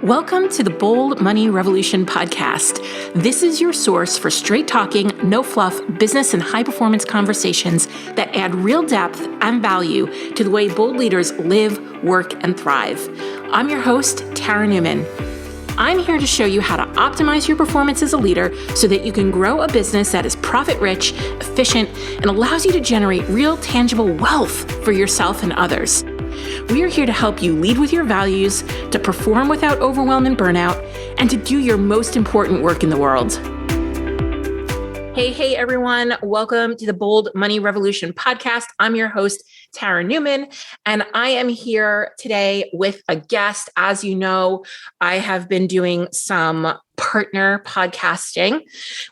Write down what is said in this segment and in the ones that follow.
Welcome to the Bold Money Revolution podcast. This is your source for straight talking, no fluff, business and high performance conversations that add real depth and value to the way bold leaders live, work, and thrive. I'm your host, Tara Newman. I'm here to show you how to optimize your performance as a leader so that you can grow a business that is profit-rich, efficient, and allows you to generate real, tangible wealth for yourself and others. We are here to help you lead with your values, to perform without overwhelm and burnout, and to do your most important work in the world. Hey, everyone. Welcome to the Bold Money Revolution podcast. I'm your host, Tara Newman, and I am here today with a guest. As you know, I have been doing some partner podcasting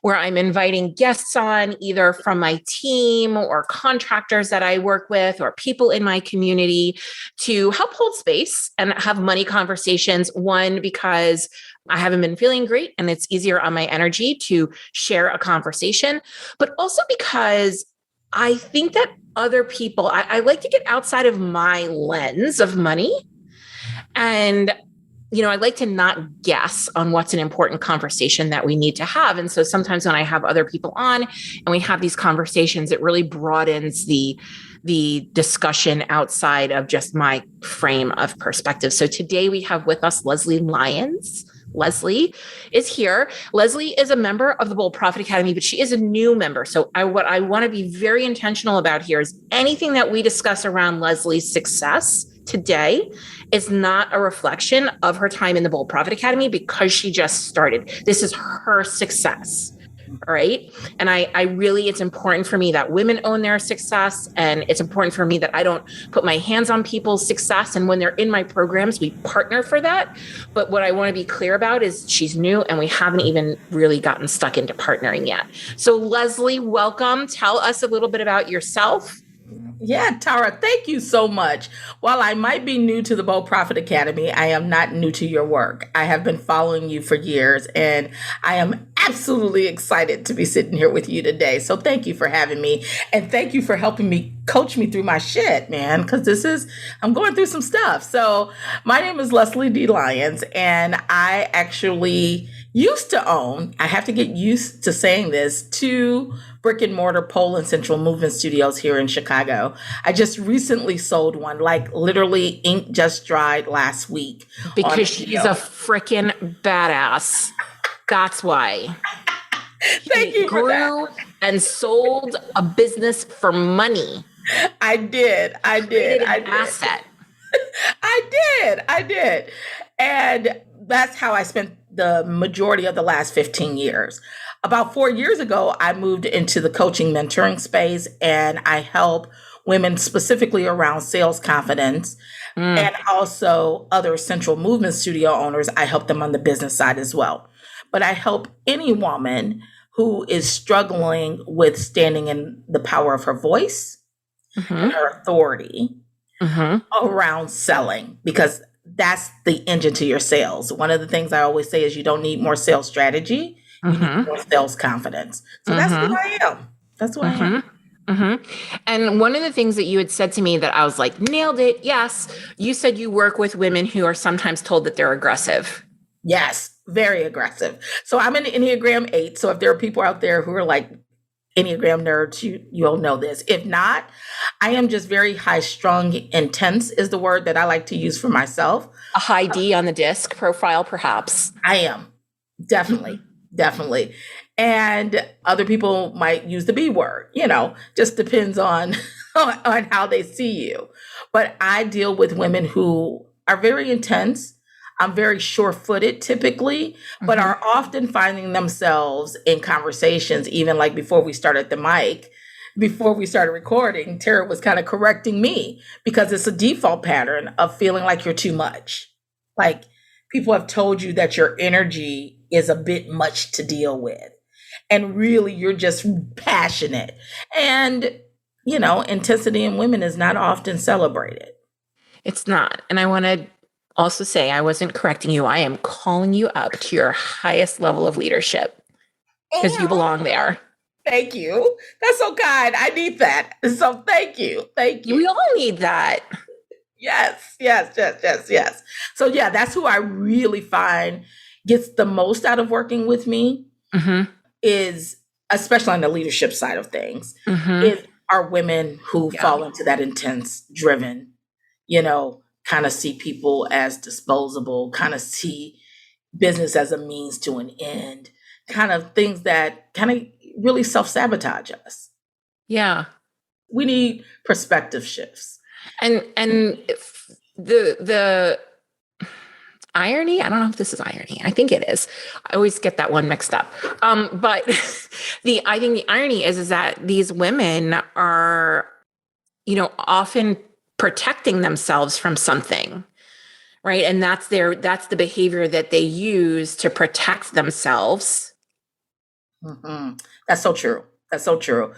where I'm inviting guests on either from my team or contractors that I work with or people in my community to help hold space and have money conversations. One, because I haven't been feeling great and it's easier on my energy to share a conversation, but also because I think that other people, I like to get outside of my lens of money. And, I like to not guess on what's an important conversation that we need to have. And so sometimes when I have other people on and we have these conversations, it really broadens the discussion outside of just my frame of perspective. So today we have with us Leslie Lyons. Leslie is here. Leslie is a member of the Bold Profit Academy, but she is a new member. So what I want to be very intentional about here is anything that we discuss around Leslie's success today is not a reflection of her time in the Bold Profit Academy because she just started. This is her success. All right. And I really, it's important for me that women own their success. And it's important for me that I don't put my hands on people's success. And when they're in my programs, we partner for that. But what I want to be clear about is she's new and we haven't even really gotten stuck into partnering yet. So Leslie, welcome. Tell us a little bit about yourself. Yeah, Tara, thank you so much. While I might be new to the Bold Profit Academy, I am not new to your work. I have been following you for years, and I am absolutely excited to be sitting here with you today. So thank you for having me, and thank you for helping me coach me through my shit, man, because I'm going through some stuff. So my name is Leslie D. Lyons, and I actually used to own, I have to get used to saying this, 2 brick and mortar pole and central movement studios here in Chicago. I just recently sold one, like literally ink just dried last week. Because she's a freaking badass. That's why. Thank you for that. Grew and sold a business for money. I did. An asset. I did. And that's how I spent the majority of the last 15 years. About 4 years ago, I moved into the coaching mentoring space and I help women specifically around sales confidence and also other central movement studio owners. I help them on the business side as well. But I help any woman who is struggling with standing in the power of her voice and her authority around selling, because that's the engine to your sales. One of the things I always say is you don't need more sales strategy. You need more sales confidence. So that's who I am. That's who I am. And one of the things that you had said to me that I was like, nailed it. Yes. You said you work with women who are sometimes told that they're aggressive. Yes, very aggressive. So I'm an Enneagram 8. So if there are people out there who are like Enneagram nerds, you'll know this. If not, I am just very high strung. Intense is the word that I like to use for myself. A high D on the disc profile, perhaps. I am. Definitely. And other people might use the B word, just depends on how they see you. But I deal with women who are very intense. I'm very sure-footed typically, but are often finding themselves in conversations, even like before we started recording, Tara was kind of correcting me because it's a default pattern of feeling like you're too much. Like people have told you that your energy is a bit much to deal with. And really, you're just passionate. And, intensity in women is not often celebrated. It's not. And I want to also say, I wasn't correcting you. I am calling you up to your highest level of leadership because you belong there. Thank you. That's so kind. I need that. So thank you. We all need that. Yes, yes, yes, yes, yes. So yeah, that's who I really find gets the most out of working with me Mm-hmm. is, especially on the leadership side of things, Mm-hmm. is are women who Yeah. fall into that intense, driven, kind of see people as disposable, kind of see business as a means to an end, kind of things that kind of really self-sabotage us. Yeah. We need perspective shifts. And the irony, I don't know if this is irony. I think it is. I always get that one mixed up. But I think the irony is that these women are, often protecting themselves from something, right? And that's the behavior that they use to protect themselves. That's so true. That's so true.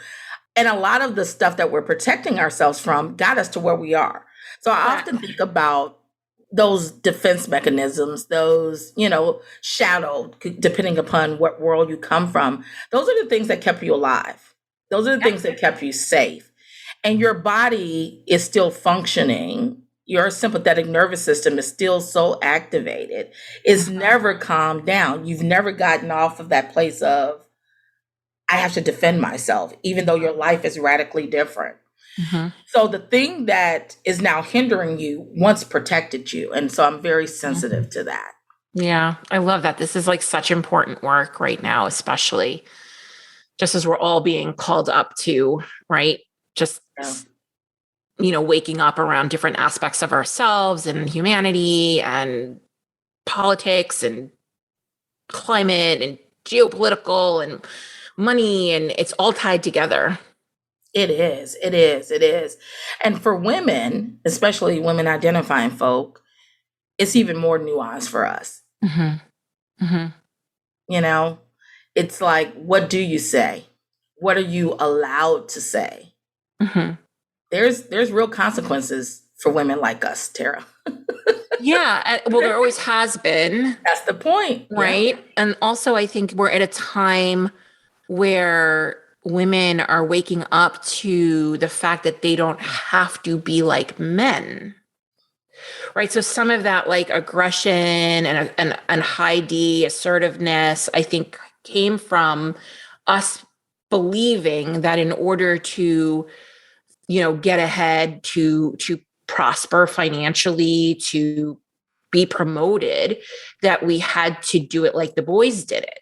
And a lot of the stuff that we're protecting ourselves from got us to where we are. So I often think about those defense mechanisms, those, shadow, depending upon what world you come from. Those are the things that kept you alive. Those are the things that kept you safe. And your body is still functioning. Your sympathetic nervous system is still so activated. It's never calmed down. You've never gotten off of that place of, I have to defend myself, even though your life is radically different. Mm-hmm. So the thing that is now hindering you once protected you. And so I'm very sensitive to that. Yeah, I love that. This is like such important work right now, especially just as we're all being called up to, right? Just, waking up around different aspects of ourselves and humanity and politics and climate and geopolitical and money. And it's all tied together. It is. It is. It is. And for women, especially women identifying folk, it's even more nuanced for us. Mm-hmm. Mm-hmm. It's like, what do you say? What are you allowed to say? Mm-hmm. There's real consequences for women like us, Tara. Yeah. Well, there always has been. That's the point. Right. Yeah. And also, I think we're at a time where women are waking up to the fact that they don't have to be like men. Right. So some of that like aggression and high D assertiveness, I think came from us believing that in order to, get ahead, to prosper financially, to be promoted, that we had to do it like the boys did it.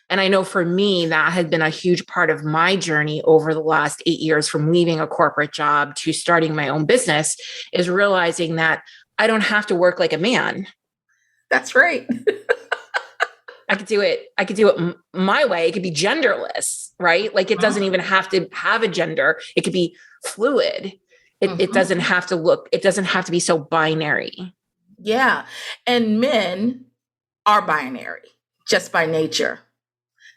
And I know for me, that had been a huge part of my journey over the last 8 years, from leaving a corporate job to starting my own business, is realizing that I don't have to work like a man. That's right. I could do it my way. It could be genderless, right? Like it doesn't even have to have a gender. It could be fluid. It doesn't have to be so binary. Yeah. And men are binary just by nature.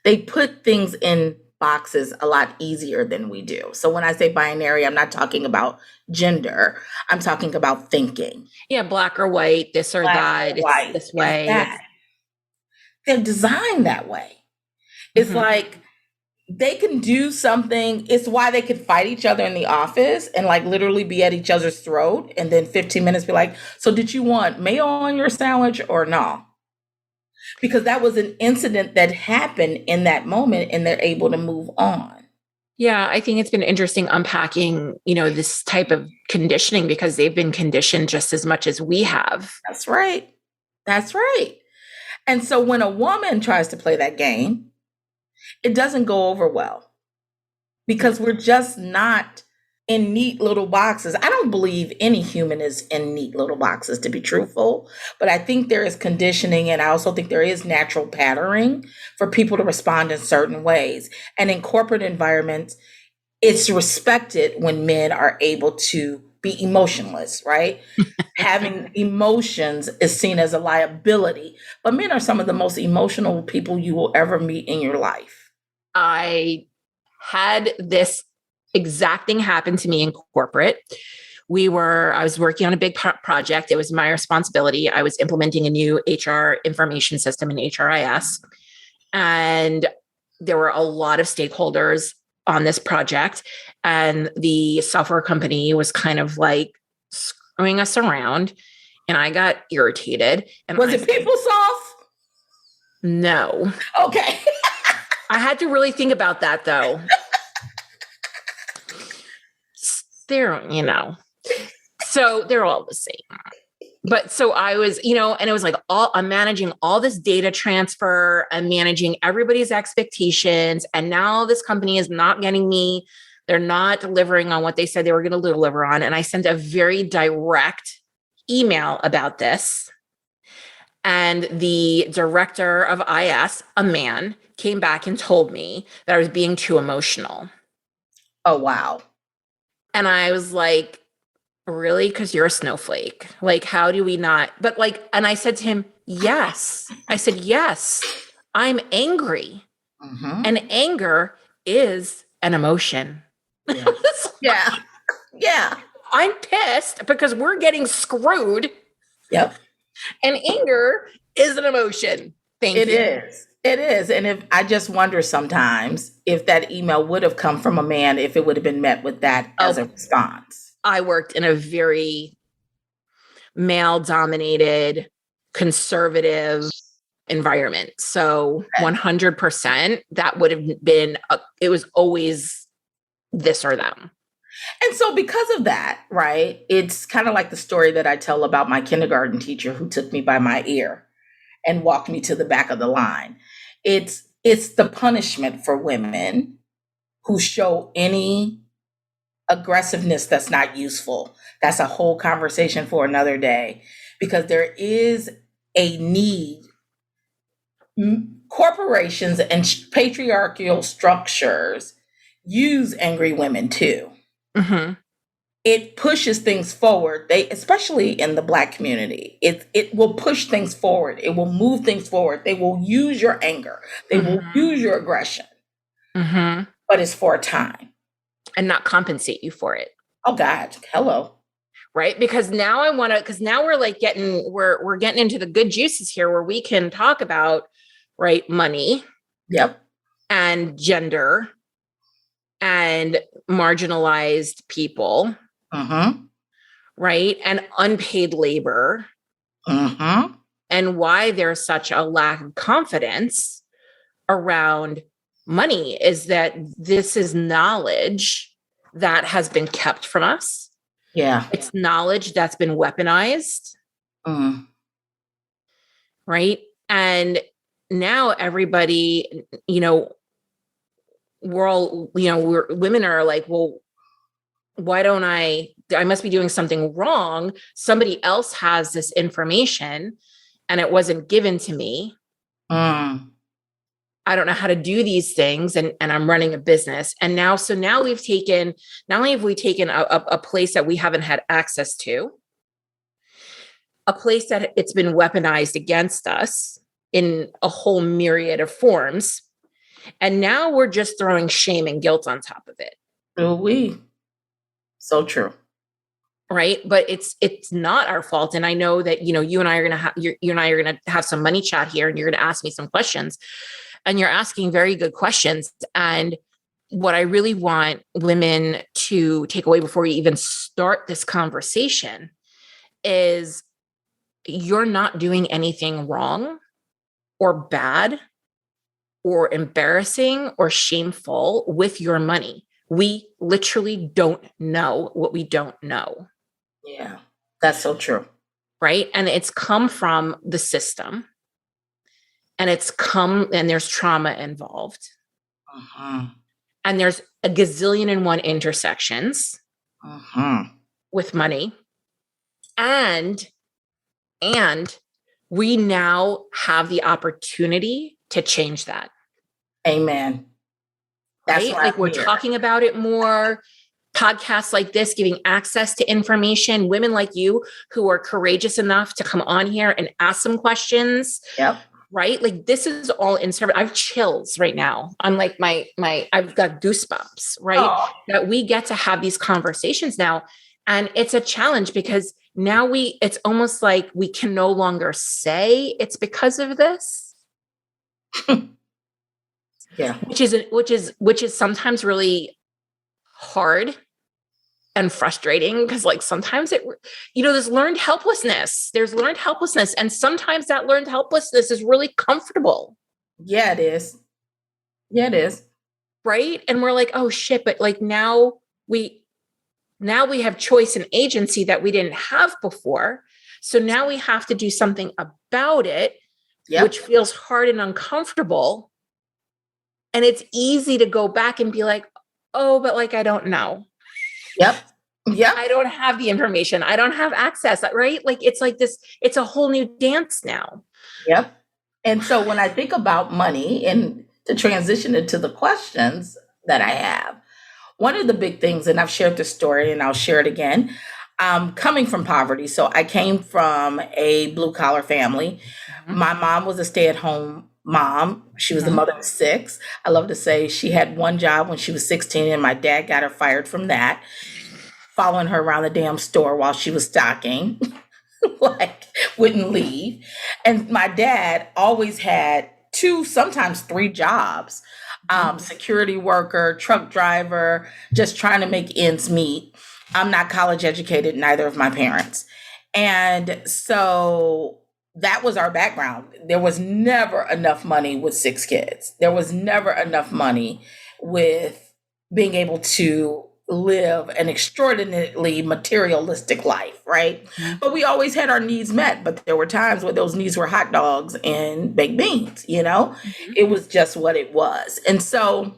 They put things in boxes a lot easier than we do. So when I say binary, I'm not talking about gender. I'm talking about thinking. Yeah, black or white, this or that. It's this way. They're designed that way. It's like they can do something. It's why they could fight each other in the office and like literally be at each other's throat. And then 15 minutes be like, so did you want mayo on your sandwich or no? Because that was an incident that happened in that moment and they're able to move on. Yeah, I think it's been interesting unpacking, this type of conditioning, because they've been conditioned just as much as we have. That's right. That's right. And so when a woman tries to play that game, it doesn't go over well because we're just not in neat little boxes. I don't believe any human is in neat little boxes, to be truthful, but I think there is conditioning, and I also think there is natural patterning for people to respond in certain ways. And in corporate environments, it's respected when men are able to be emotionless, right? Having emotions is seen as a liability, but men are some of the most emotional people you will ever meet in your life. I had this exact thing happen to me in corporate. I was working on a big project. It was my responsibility. I was implementing a new HR information system in HRIS. And there were a lot of stakeholders, on this project, and the software company was kind of like screwing us around, and I got irritated. And was it PeopleSoft? No. Okay. I had to really think about that, though. So they're all the same. But so I was, and it was like I'm managing all this data transfer. I'm managing everybody's expectations. And now this company is not getting me. They're not delivering on what they said they were going to deliver on. And I sent a very direct email about this. And the director of IS, a man, came back and told me that I was being too emotional. Oh, wow. And I was like, really? Because you're a snowflake. Like, how do we not? But like, and I said to him, yes. I said, yes, I'm angry. Mm-hmm. And anger is an emotion. Yeah. Yeah. I'm pissed because we're getting screwed. Yep. And anger is an emotion. Thank you. It is. And if I just wonder sometimes if that email would have come from a man, if it would have been met with that as a response. I worked in a very male-dominated, conservative environment. So 100%, that would have been, it was always this or them. And so because of that, right, it's kind of like the story that I tell about my kindergarten teacher who took me by my ear and walked me to the back of the line. It's the punishment for women who show any aggressiveness that's not useful. That's a whole conversation for another day, because there is a need. Corporations and patriarchal structures use angry women too. Mm-hmm. It pushes things forward. Especially in the Black community, it will push things forward. It will move things forward. They will use your anger. They will use your aggression. Mm-hmm. But it's for a time. And not compensate you for it. Oh God, hello. Right? Because now we're like we're getting into the good juices here where we can talk about, right, money. Yep. And gender and marginalized people. Mm-hmm. Right? And unpaid labor. Mm-hmm. And why there's such a lack of confidence around money is that this is knowledge that has been kept from us. Yeah. It's knowledge that's been weaponized. Mm. Right? And now everybody, women are like, well, why don't I must be doing something wrong. Somebody else has this information and it wasn't given to me. Mm. I don't know how to do these things. And I'm running a business. And now we've taken, not only have we taken a place that we haven't had access to, a place that it's been weaponized against us in a whole myriad of forms. And now we're just throwing shame and guilt on top of it. So true. Right. But it's not our fault. And I know that, you and I are going to have, you and I are going to have some money chat here, and you're going to ask me some questions, and you're asking very good questions. And what I really want women to take away before we even start this conversation is you're not doing anything wrong or bad or embarrassing or shameful with your money. We literally don't know what we don't know. Yeah, that's so true. Right. And it's come from the system, and there's trauma involved. Mm-hmm. And there's a gazillion and one intersections with money. And we now have the opportunity to change that. Amen. That's right? Like we're talking about it more. Podcasts like this, giving access to information, women like you who are courageous enough to come on here and ask some questions. Yep. Right? Like this is all in service. I have chills right now. I'm like I've got goosebumps, right? Oh. That we get to have these conversations now. And it's a challenge because now it's almost like we can no longer say it's because of this. Yeah. which is sometimes really hard and frustrating, because like sometimes there's learned helplessness. And sometimes that learned helplessness is really comfortable. Yeah, it is. Yeah, it is. Right. And we're like, oh shit, but like now we have choice and agency that we didn't have before. So now we have to do something about it, which feels hard and uncomfortable. And it's easy to go back and be like, oh, but like, I don't know. Yep. I don't have the information. I don't have access, right? Like, it's like this, it's a whole new dance now. Yep. And so when I think about money, and to transition into the questions that I have, one of the big things, and I've shared this story and I'll share it again, coming from poverty. So I came from a blue collar family. Mm-hmm. My mom was a stay-at-home mom. She was the mother of 6. I love to say she had one job when she was 16, and my dad got her fired from that, following her around the damn store while she was stocking, like wouldn't leave. And my dad always had 2, sometimes 3 jobs. Security worker, truck driver, just trying to make ends meet. I'm not college educated, neither of my parents. And so that was our background. There was never enough money with 6 kids. There was never enough money with being able to live an extraordinarily materialistic life, right? Mm-hmm. But we always had our needs met. But there were times where those needs were hot dogs and baked beans, Mm-hmm. It was just what it was. And so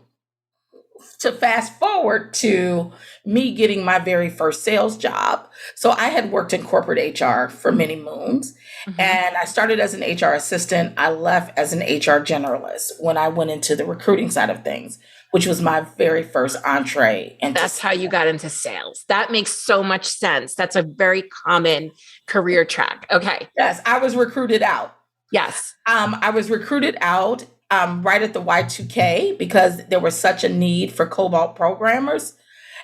to fast forward to me getting my very first sales job. So I had worked in corporate HR for many moons. Mm-hmm. And I started as an HR assistant. I left as an HR generalist when I went into the recruiting side of things, which was my very first entree. And that's how you got into sales. That makes so much sense. That's a very common career track. Okay. Yes, I was recruited out. Yes. I was recruited out right at the Y2K, because there was such a need for COBOL programmers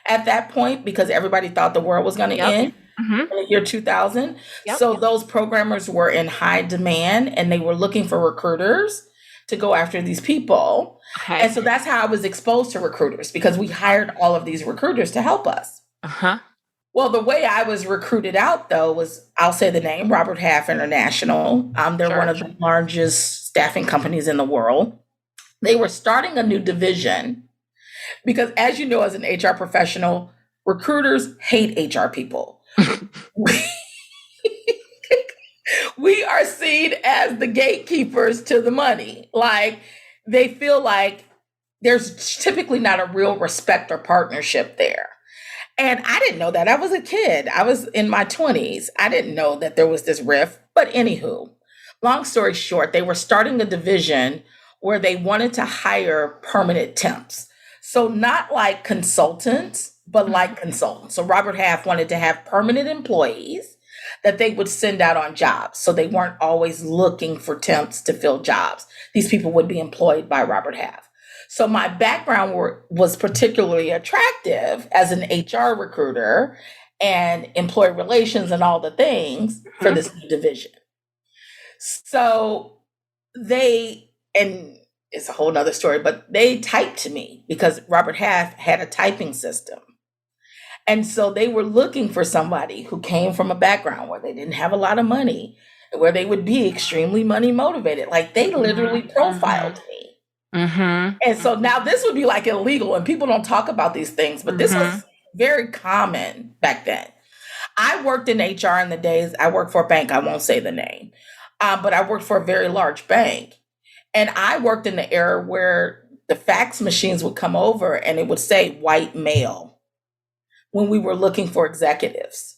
at that point, because everybody thought the world was going to end in the year 2000. Yep. So those programmers were in high demand, and they were looking for recruiters to go after these people. Okay. And so that's how I was exposed to recruiters, because we hired all of these recruiters to help us. Uh-huh. Well, the way I was recruited out, though, was, I'll say the name, Robert Half International. They're one of the largest staffing companies in the world. They were starting a new division because, as you know, as an HR professional, recruiters hate HR people. We are seen as the gatekeepers to the money. Like, they feel like there's typically not a real respect or partnership there. And I didn't know that. I was a kid. I was in my 20s. I didn't know that there was this rift. But anywho, long story short, they were starting a division where they wanted to hire permanent temps. So not like consultants, but like consultants. So Robert Half wanted to have permanent employees that they would send out on jobs. So they weren't always looking for temps to fill jobs. These people would be employed by Robert Half. So my background was particularly attractive as an HR recruiter and employee relations and all the things for this new division. So and it's a whole nother story, but they typed to me because Robert Half had a typing system. And so they were looking for somebody who came from a background where they didn't have a lot of money, where they would be extremely money motivated. Like, they literally profiled me. Mm-hmm. And so now this would be like illegal, and people don't talk about these things, but this was very common back then. I worked in HR in the days, I worked for a bank, I won't say the name, but I worked for a very large bank. And I worked in the era where the fax machines would come over and it would say white male when we were looking for executives.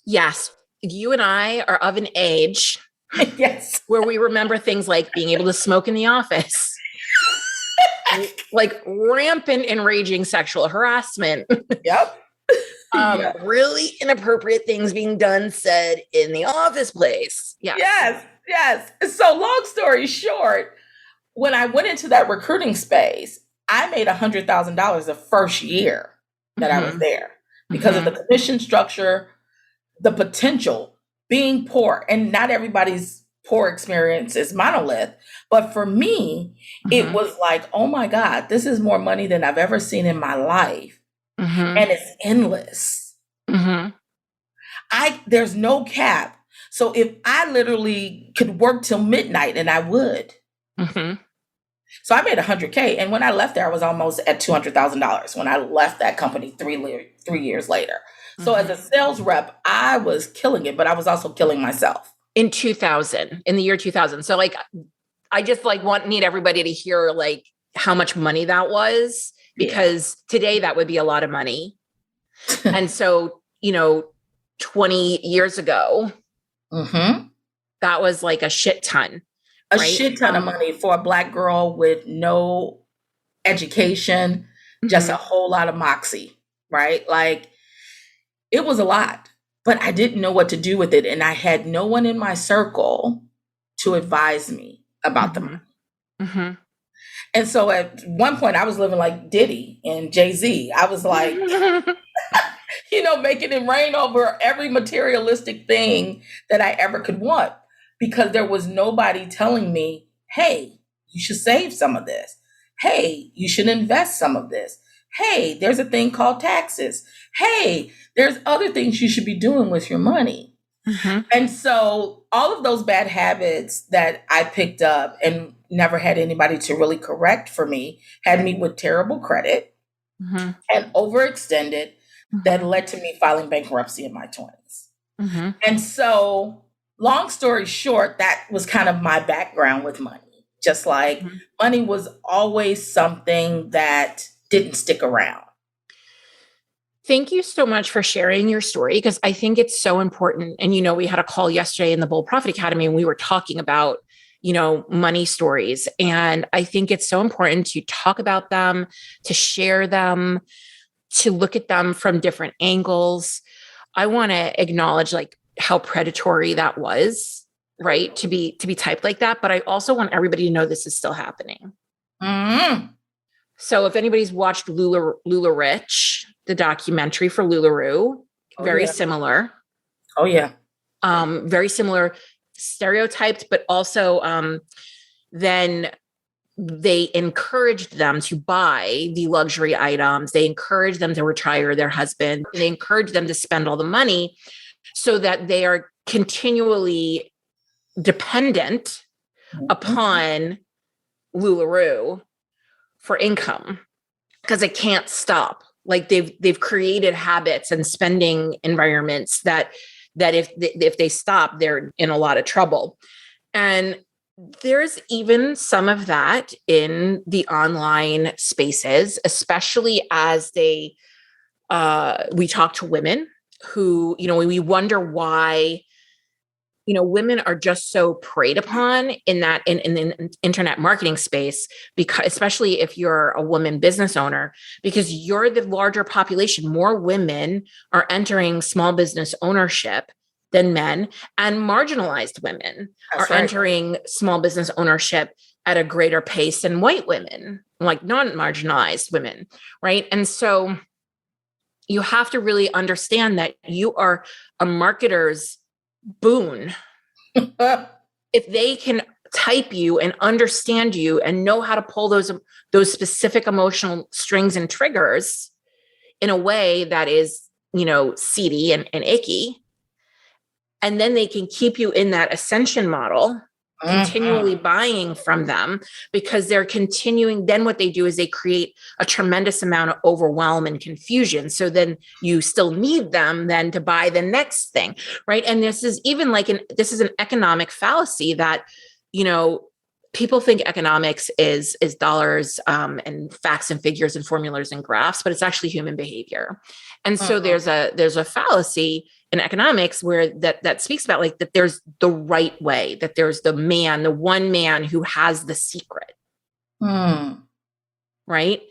Yes. You and I are of an age yes, where we remember things like being able to smoke in the office, like rampant and raging sexual harassment. Yep. Really inappropriate things being done, said in the office place. Yes. So long story short, when I went into that recruiting space, I made $100,000 the first year that I was there because of the commission structure, the potential, being poor, and not everybody's poor experiences monolith. But for me, it was like, oh my God, this is more money than I've ever seen in my life. And it's endless. There's no cap. So if I literally could work till midnight, and I would. So I made $100K. And when I left there, I was almost at $200,000 when I left that company 3 years later. So as a sales rep, I was killing it, but I was also killing myself. In the year 2000. So like, I just like need everybody to hear like how much money that was, because today that would be a lot of money. And so, 20 years ago, that was like a shit ton. A shit ton of money for a Black girl with no education, just a whole lot of moxie, right? Like, it was a lot, but I didn't know what to do with it. And I had no one in my circle to advise me about the money. And so at one point I was living like Diddy and Jay-Z. I was like, making it rain over every materialistic thing that I ever could want, because there was nobody telling me, hey, you should save some of this. Hey, you should invest some of this. Hey, there's a thing called taxes. Hey, there's other things you should be doing with your money. And so all of those bad habits that I picked up and never had anybody to really correct for me had me with terrible credit and overextended, that led to me filing bankruptcy in my 20s. And so, long story short, that was kind of my background with money. Just like money was always something that didn't stick around. Thank you so much for sharing your story, because I think it's so important. And, we had a call yesterday in the Bold Profit Academy, and we were talking about, money stories. And I think it's so important to talk about them, to share them, to look at them from different angles. I want to acknowledge like how predatory that was, right? To be typed like that. But I also want everybody to know this is still happening. So if anybody's watched Lula Rich, the documentary for LuLaRoe, very similar. Oh yeah. Very similar, stereotyped, but also then they encouraged them to buy the luxury items. They encouraged them to retire their husband. They encouraged them to spend all the money so that they are continually dependent upon LuLaRoe for income, because it can't stop. Like they've created habits and spending environments that if they stop, they're in a lot of trouble. And there's even some of that in the online spaces, especially as we talk to women who, we wonder why, women are just so preyed upon in that in the internet marketing space, because especially if you're a woman business owner, because you're the larger population. More women are entering small business ownership than men, and marginalized women are entering small business ownership at a greater pace than white women, like non-marginalized women, right? And so you have to really understand that you are a marketer's boon. If they can type you and understand you and know how to pull those specific emotional strings and triggers in a way that is, seedy and icky, and then they can keep you in that ascension model, continually buying from them, because they're continuing. Then what they do is they create a tremendous amount of overwhelm and confusion. So then you still need them then to buy the next thing, right? And this is even like this is an economic fallacy that, people think economics is dollars and facts and figures and formulas and graphs, but it's actually human behavior. And so there's a fallacy in economics where that speaks about like that there's the right way, that there's the one man who has the secret. Right.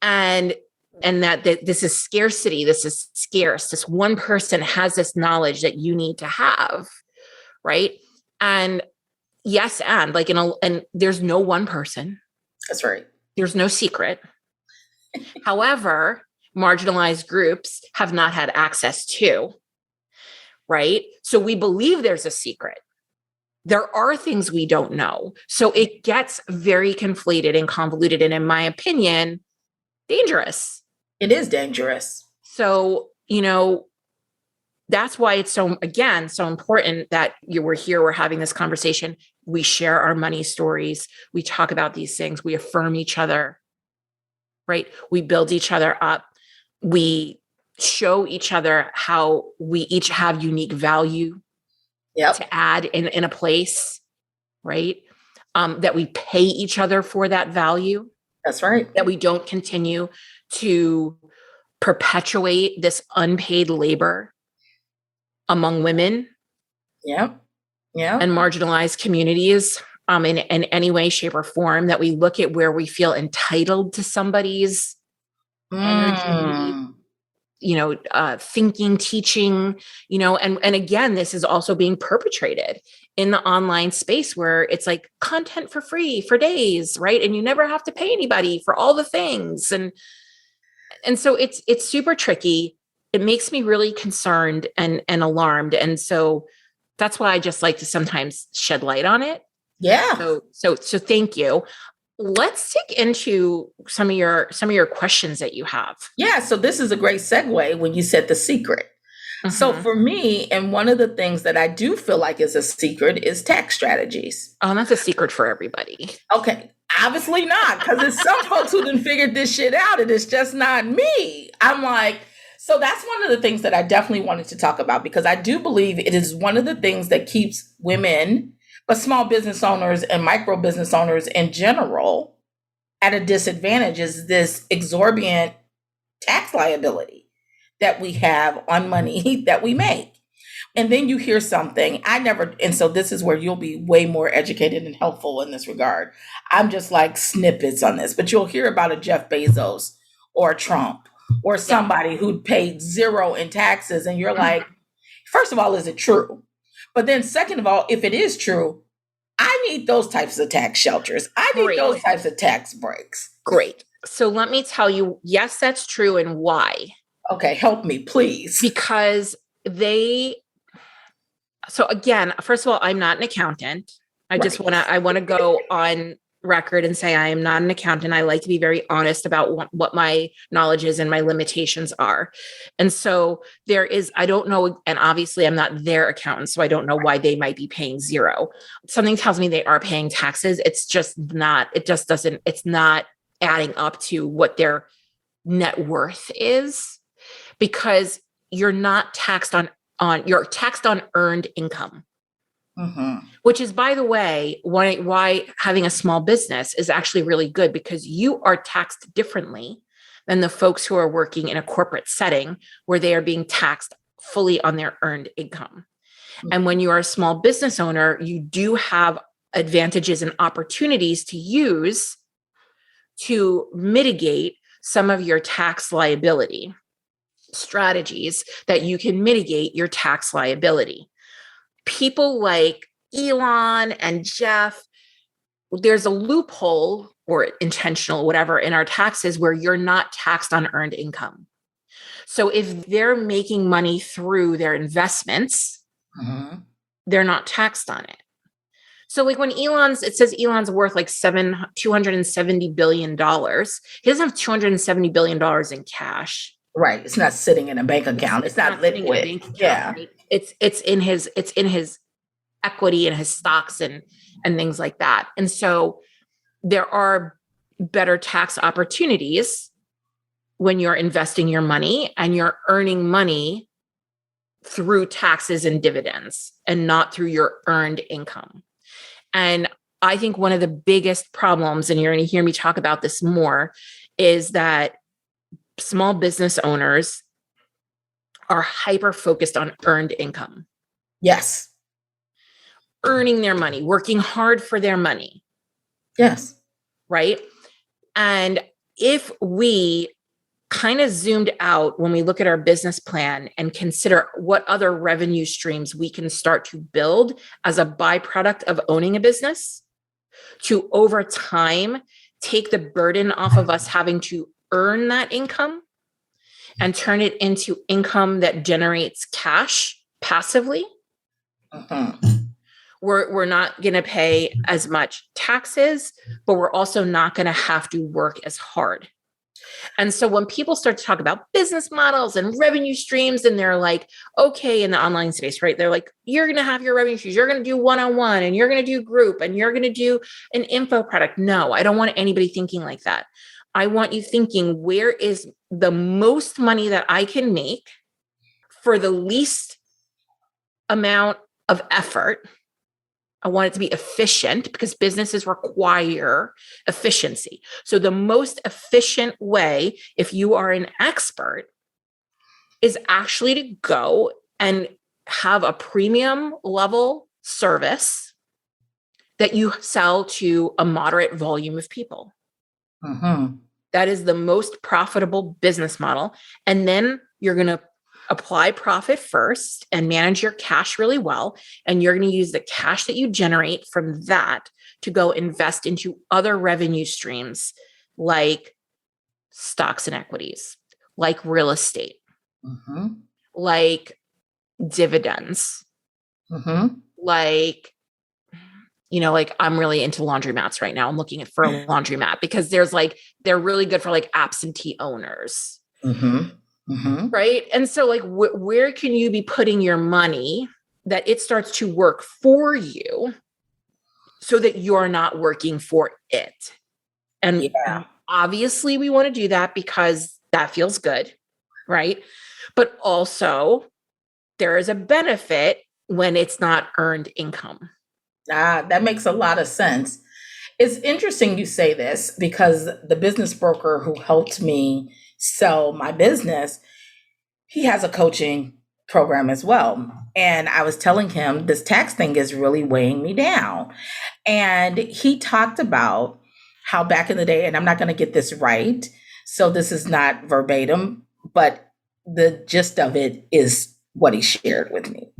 And that this is scarcity. This is scarce. This one person has this knowledge that you need to have. Right. And yes. And like, and there's no one person. That's right. There's no secret. However, marginalized groups have not had access to. Right. So we believe there's a secret. there are things we don't know. So it gets very conflated and convoluted, and in my opinion, dangerous. It is dangerous. So, that's why it's so important that we're here, we're having this conversation. We share our money stories. We talk about these things. We affirm each other, right? We build each other up. We show each other how we each have unique value to add in a place, right? That we pay each other for that value. That's right. That we don't continue to perpetuate this unpaid labor among women. Yeah. And marginalized communities in any way, shape, or form, that we look at where we feel entitled to somebody's energy, thinking, teaching, and again, this is also being perpetrated in the online space where it's like content for free for days, right? And you never have to pay anybody for all the things. And so it's super tricky. It makes me really concerned and alarmed. And so that's why I just like to sometimes shed light on it. Yeah. So thank you. Let's dig into some of your questions that you have. Yeah. So this is a great segue when you said the secret. Mm-hmm. So for me, and one of the things that I do feel like is a secret is tax strategies. Oh, that's a secret for everybody. Okay. Obviously not, because there's some folks who didn't figure this shit out, and it's just not me. I'm like, so that's one of the things that I definitely wanted to talk about, because I do believe it is one of the things that keeps women, but small business owners and micro business owners in general, at a disadvantage, is this exorbitant tax liability that we have on money that we make. And then you hear something, and so this is where you'll be way more educated and helpful in this regard. I'm just like snippets on this, but you'll hear about a Jeff Bezos or a Trump or somebody who paid zero in taxes. And you're like, first of all, is it true? But then second of all, if it is true, I need those types of tax shelters. I need those types of tax breaks. Great. So let me tell you, yes, that's true. And why? Okay. Help me, please. Because so again, first of all, I'm not an accountant. I want to go on record and say I am not an accountant. I like to be very honest about what my knowledge is and my limitations are. And so I don't know, and obviously I'm not their accountant, so I don't know why they might be paying zero. Something tells me they are paying taxes. It's not adding up to what their net worth is, because you're not taxed you're taxed on earned income. Mm-hmm. Which is, by the way, why having a small business is actually really good, because you are taxed differently than the folks who are working in a corporate setting where they are being taxed fully on their earned income. Mm-hmm. And when you are a small business owner, you do have advantages and opportunities to use to mitigate some of your tax liability, strategies that you can mitigate your tax liability. People like Elon and Jeff, there's a loophole, or intentional, whatever, in our taxes where you're not taxed on earned income. So if they're making money through their investments, they're not taxed on it. So like when it says Elon's worth like $270 billion. He doesn't have $270 billion in cash. Right. It's not sitting in a bank account. It's not liquid. Yeah. Right? It's in his equity and his stocks and things like that. And so there are better tax opportunities when you're investing your money and you're earning money through taxes and dividends and not through your earned income. And I think one of the biggest problems, and you're going to hear me talk about this more, is that small business owners are hyper focused on earned income. Yes. Earning their money, working hard for their money. Yes. Right. And if we kind of zoomed out when we look at our business plan and consider what other revenue streams we can start to build as a byproduct of owning a business, to over time take the burden off of us having to earn that income and turn it into income that generates cash passively, We're not going to pay as much taxes, but we're also not going to have to work as hard. And so when people start to talk about business models and revenue streams, and they're like, okay, in the online space, right? They're like, you're going to have your revenue streams. You're going to do one-on-one, and you're going to do group, and you're going to do an info product. No, I don't want anybody thinking like that. I want you thinking, where is the most money that I can make for the least amount of effort? I want it to be efficient because businesses require efficiency. So the most efficient way, if you are an expert, is actually to go and have a premium level service that you sell to a moderate volume of people. Mm-hmm. That is the most profitable business model. And then you're going to apply profit first and manage your cash really well. And you're going to use the cash that you generate from that to go invest into other revenue streams like stocks and equities, like real estate, Mm-hmm. like dividends, Mm-hmm. like, like I'm really into laundromats right now. I'm looking for a laundromat because they're really good for like absentee owners. Mm-hmm. Mm-hmm. Right. And so like, where can you be putting your money that it starts to work for you so that you're not working for it? And obviously we want to do that because that feels good. Right. But also there is a benefit when it's not earned income. That makes a lot of sense. It's interesting you say this because the business broker who helped me sell my business, he has a coaching program as well. And I was telling him this tax thing is really weighing me down. And he talked about how back in the day, and I'm not going to get this right, so this is not verbatim, but the gist of it is what he shared with me.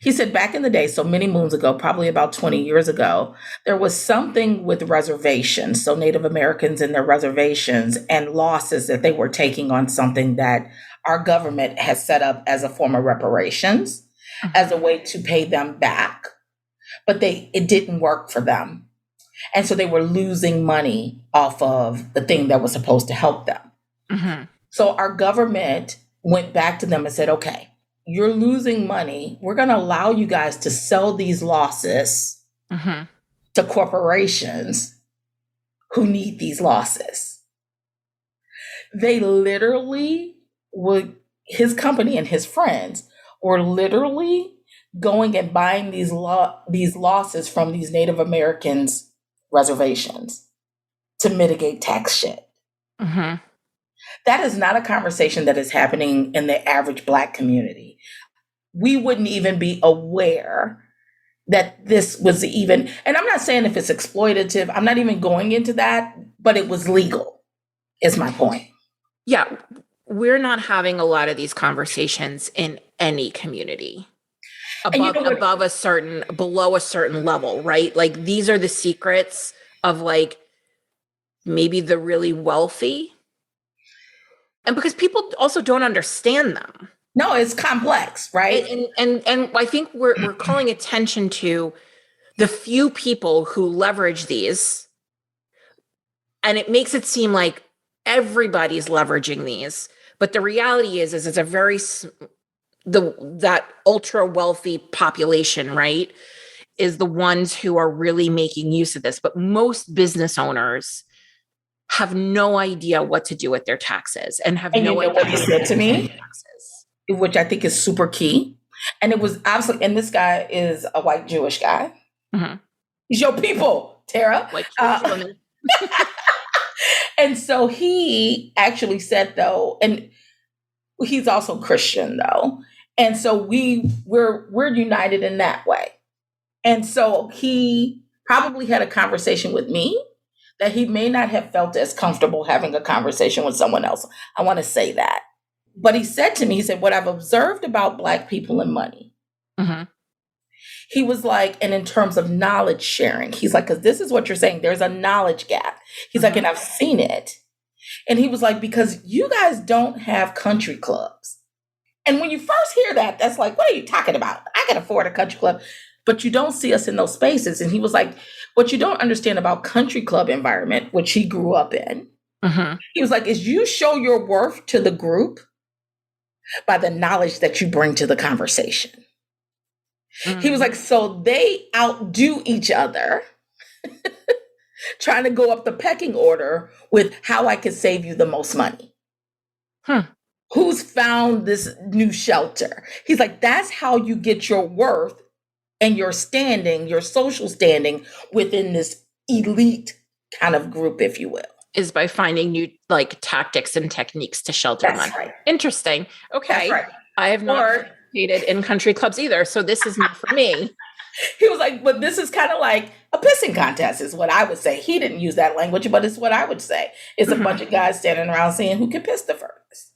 He said back in the day, so many moons ago, probably about 20 years ago, there was something with reservations. So Native Americans and their reservations and losses that they were taking on something that our government has set up as a form of reparations, as a way to pay them back. But it didn't work for them. And so they were losing money off of the thing that was supposed to help them. Mm-hmm. So our government went back to them and said, okay, you're losing money. We're going to allow you guys to sell these losses to corporations who need these losses. They literally his company and his friends were literally going and buying these losses from these Native Americans' reservations to mitigate tax shit. Mm-hmm. That is not a conversation that is happening in the average Black community. We wouldn't even be aware that this was even, and I'm not saying if it's exploitative, I'm not even going into that, but it was legal, is my point. Yeah, we're not having a lot of these conversations in any community below a certain level, right? Like these are the secrets of like maybe the really wealthy. And because people also don't understand them. No, it's complex, right? And I think we're calling attention to the few people who leverage these. And it makes it seem like everybody's leveraging these. But the reality is it's a very, that ultra wealthy population, right, is the ones who are really making use of this. But most business owners have no idea what to do with their taxes and have no idea what he said to me, which I think is super key. And it was absolutely, and this guy is a white Jewish guy. Mm-hmm. He's your people, Tara. White Jewish woman. And so he actually said though, and he's also Christian though. And so we're united in that way. And so he probably had a conversation with me that he may not have felt as comfortable having a conversation with someone else. I want to say that. But he said to me, he said, what I've observed about Black people and money, he was like, and in terms of knowledge sharing, he's like, because this is what you're saying, there's a knowledge gap. He's like, and I've seen it. And he was like, because you guys don't have country clubs. And when you first hear that, that's like, what are you talking about? I can afford a country club. but you don't see us in those spaces. And he was like, what you don't understand about country club environment, which he grew up in, he was like, is you show your worth to the group by the knowledge that you bring to the conversation. He was like, so they outdo each other trying to go up the pecking order with how I can save you the most money. Who's found this new shelter? He's like, that's how you get your worth and your standing, your social standing within this elite kind of group, if you will. Is by finding new like tactics and techniques to shelter money. Right. Interesting. Okay. Right. I have not participated in country clubs either, so this is not for me. He was like, but this is kind of like a pissing contest is what I would say. He didn't use that language, but it's what I would say. It's a bunch of guys standing around seeing who can piss the furthest.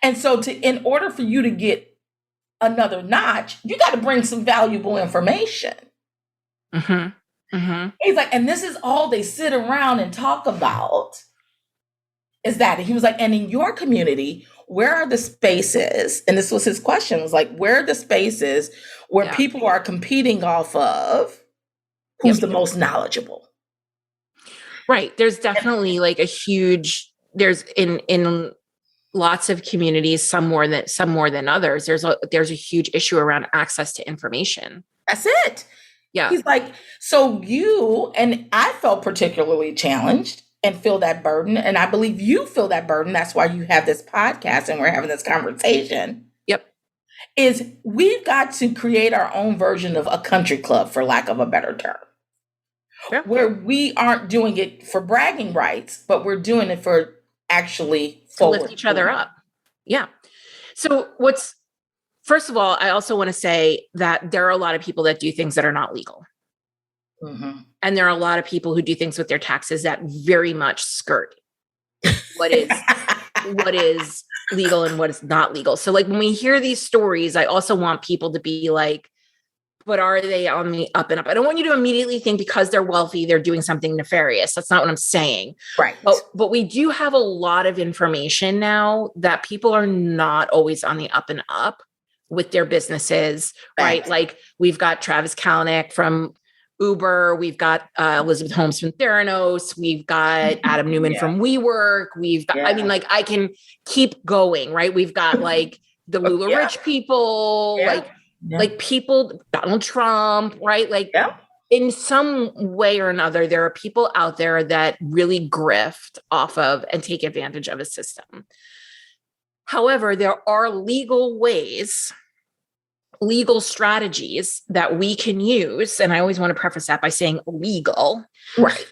And so in order for you to get another notch, you got to bring some valuable information. He's like, and this is all they sit around and talk about is that. And he was like, and in your community, where are the spaces? And this was his question, was like, where are the spaces where people are competing off of who's the most knowledgeable? Right. There's definitely like a huge, there's in lots of communities, some more than others. There's a huge issue around access to information. That's it. Yeah. He's like, so you, and I felt particularly challenged and feel that burden. And I believe you feel that burden. That's why you have this podcast and we're having this conversation. Yep. Is we've got to create our own version of a country club, for lack of a better term. Yeah. Where we aren't doing it for bragging rights, but we're doing it for actually to lift each other up. Yeah. So first of all, I also want to say that there are a lot of people that do things that are not legal. And there are a lot of people who do things with their taxes that very much skirt what is legal and what is not legal. So like when we hear these stories, I also want people to be like, but are they on the up and up? I don't want you to immediately think because they're wealthy, they're doing something nefarious. That's not what I'm saying. Right. But we do have a lot of information now that people are not always on the up and up with their businesses, right? Like we've got Travis Kalanick from Uber. We've got Elizabeth Holmes from Theranos. We've got Adam Newman from WeWork. We've got, I mean, like I can keep going, right? We've got like the Lula Rich people, like people, Donald Trump, right? Like in some way or another, there are people out there that really grift off of and take advantage of a system. However, there are legal ways, legal strategies that we can use. And I always want to preface that by saying legal. Right.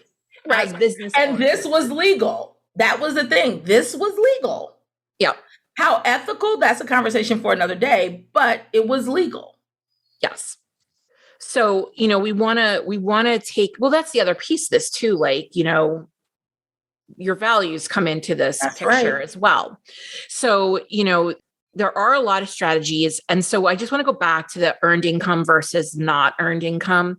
As business and owners. This was legal. That was the thing. This was legal. Yeah. How ethical? That's a conversation for another day, but it was legal. Yes. So, you know, we want to take, well, that's the other piece of this too. Like, you know, your values come into this picture as well. So, you know, there are a lot of strategies. And so I just want to go back to the earned income versus not earned income.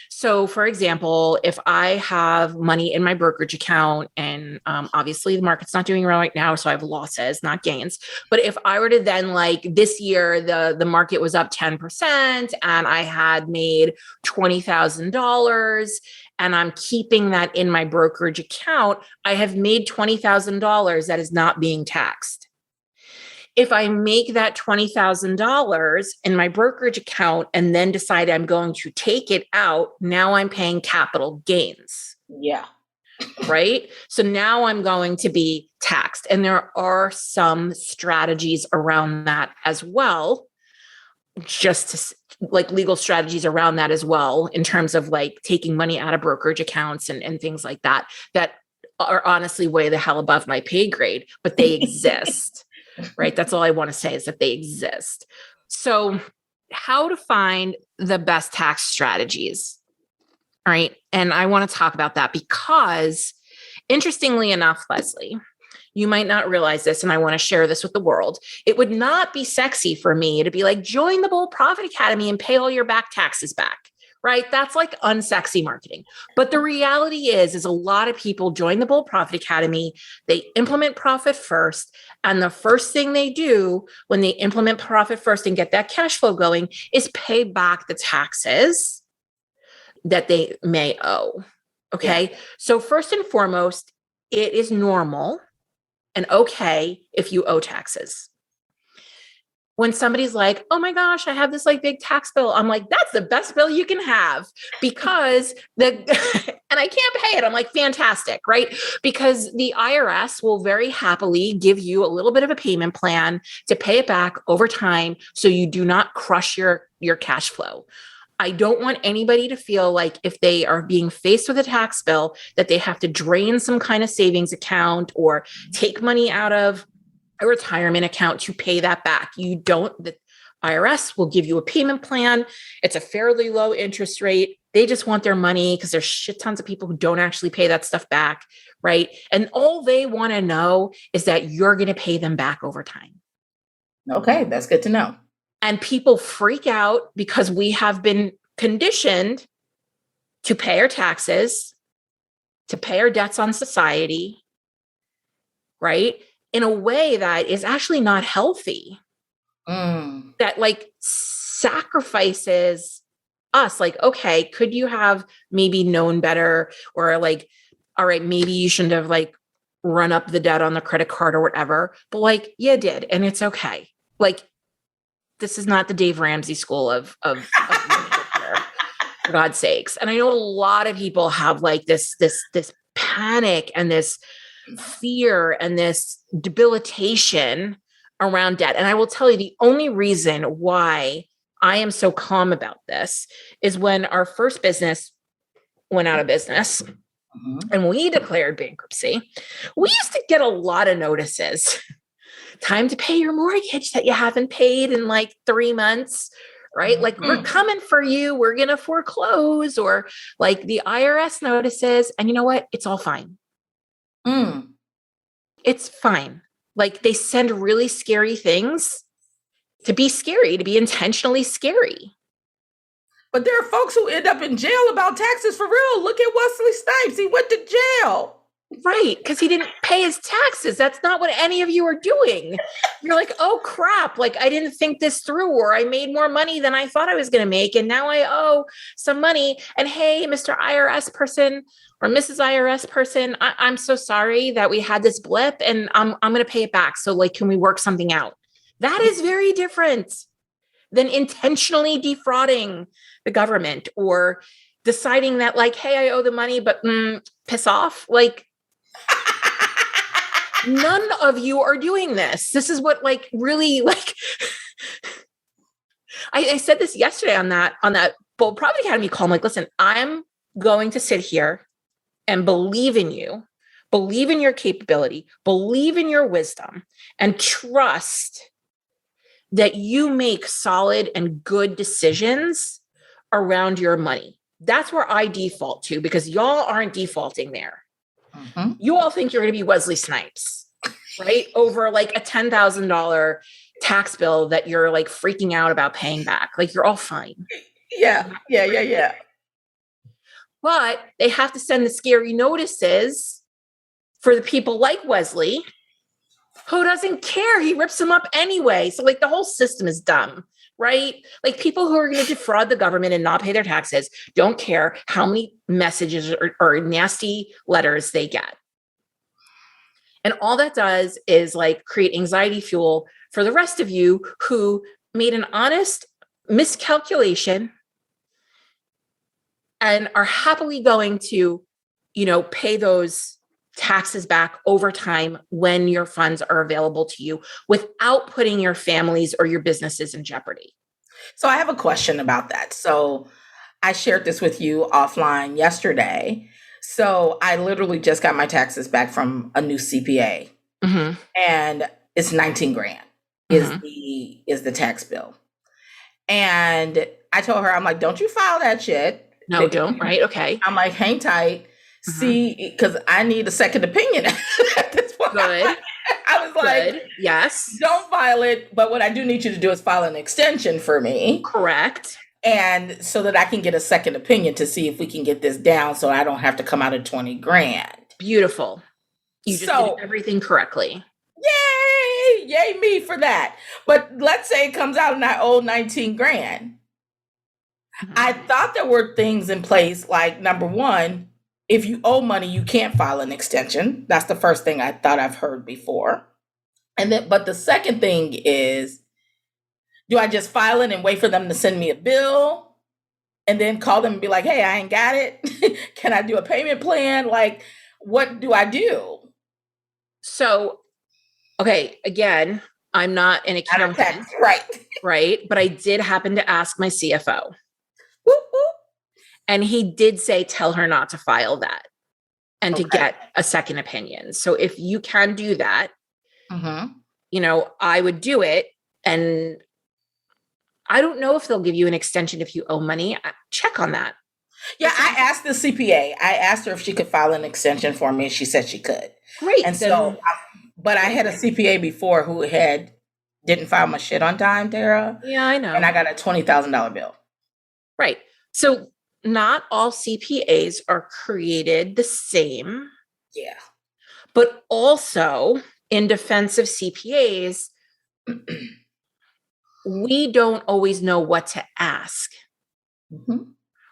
So for example, if I have money in my brokerage account and obviously the market's not doing well right now, so I have losses, not gains. But if I were to then like this year, the market was up 10% and I had made $20,000 and I'm keeping that in my brokerage account, I have made $20,000 that is not being taxed. If I make that $20,000 in my brokerage account and then decide I'm going to take it out, now I'm paying capital gains. Yeah. Right? So now I'm going to be taxed. And there are some strategies around that as well, just to like legal strategies around that as well, in terms of like taking money out of brokerage accounts and things like that, that are honestly way the hell above my pay grade, but they exist. Right. That's all I want to say is that they exist. So how to find the best tax strategies. All right. And I want to talk about that because interestingly enough, Leslie, you might not realize this, and I want to share this with the world. It would not be sexy for me to be like, join the Bold Profit Academy and pay all your back taxes back. right? That's like unsexy marketing. But the reality is a lot of people join the Bold Profit Academy. They implement profit first. And the first thing they do when they implement profit first and get that cash flow going is pay back the taxes that they may owe. Okay. Yeah. So first and foremost, it is normal and okay if you owe taxes. When somebody's like, oh my gosh, I have this like big tax bill. I'm like, that's the best bill you can have because and I can't pay it. I'm like, fantastic, right? Because the IRS will very happily give you a little bit of a payment plan to pay it back over time so you do not crush your cash flow. I don't want anybody to feel like if they are being faced with a tax bill that they have to drain some kind of savings account or take money out of a retirement account to pay that back. You don't, the IRS will give you a payment plan. It's a fairly low interest rate. They just want their money because there's shit tons of people who don't actually pay that stuff back, right? And all they want to know is that you're going to pay them back over time. Okay, that's good to know. And people freak out because we have been conditioned to pay our taxes, to pay our debts on society, right? In a way that is actually not healthy, that like sacrifices us. Like, okay, could you have maybe known better, or like, all right, maybe you shouldn't have like run up the debt on the credit card or whatever, but like, you did, and it's okay. Like, this is not the Dave Ramsey school of for God's sakes. And I know a lot of people have like this panic and this fear and this debilitation around debt. And I will tell you, the only reason why I am so calm about this is when our first business went out of business and we declared bankruptcy, we used to get a lot of notices. Time to pay your mortgage that you haven't paid in like 3 months, right? Like, we're coming for you. We're going to foreclose, or like the IRS notices. And you know what? It's all fine. It's fine. Like, they send really scary things to be scary, to be intentionally scary. But there are folks who end up in jail about taxes for real. Look at Wesley Snipes. He went to jail. Right, because he didn't pay his taxes. That's not what any of you are doing. You're like, oh crap, like I didn't think this through, or I made more money than I thought I was going to make, and now I owe some money. And hey, Mr. IRS person or Mrs. IRS person, I'm so sorry that we had this blip, and I'm going to pay it back. So like, can we work something out? That is very different than intentionally defrauding the government or deciding that like, hey, I owe the money, but piss off. Like, none of you are doing this. This is what like really like, I said this yesterday on that Bold Profit Academy call. I'm like, listen, I'm going to sit here and believe in you, believe in your capability, believe in your wisdom, and trust that you make solid and good decisions around your money. That's where I default to, because y'all aren't defaulting there. You all think you're going to be Wesley Snipes, right? Over like a $10,000 tax bill that you're like freaking out about paying back. Like, you're all fine. Yeah. But they have to send the scary notices for the people like Wesley, who doesn't care. He rips them up anyway. So like, the whole system is dumb, right? Like, people who are going to defraud the government and not pay their taxes don't care how many messages or nasty letters they get. And all that does is like create anxiety fuel for the rest of you who made an honest miscalculation and are happily going to, pay those taxes back over time when your funds are available to you without putting your families or your businesses in jeopardy. So I have a question about that. So I shared this with you offline yesterday. So I literally just got my taxes back from a new CPA, and it's 19 grand is the tax bill. And I told her, I'm like, don't you file that shit. No, don't. Right. Okay. I'm like, hang tight. See, because I need a second opinion at this point. Good. I was like, yes, don't file it. But what I do need you to do is file an extension for me. Correct. And so that I can get a second opinion to see if we can get this down so I don't have to come out of 20 grand. Beautiful. You just did So, everything correctly. yay me for that. But let's say it comes out and I owe 19 grand. I thought there were things in place like, number one, if you owe money, you can't file an extension. That's the first thing I thought I've heard before. But the second thing is, do I just file it and wait for them to send me a bill and then call them and be like, hey, I ain't got it. Can I do a payment plan? Like, what do I do? So, okay, again, I'm not an accountant, right? But I did happen to ask my CFO. Whoop, whoop. And he did say, tell her not to file that and to get a second opinion. So if you can do that, I would do it. And I don't know if they'll give you an extension if you owe money. Check on that. Yeah, I asked the CPA. I asked her if she could file an extension for me, and she said she could. Great. And so, but I had a CPA before who didn't file my shit on time, Tara. Yeah, I know. And I got a $20,000 bill. Right. So not all CPAs are created the same. Yeah. But also, in defense of CPAs, we don't always know what to ask.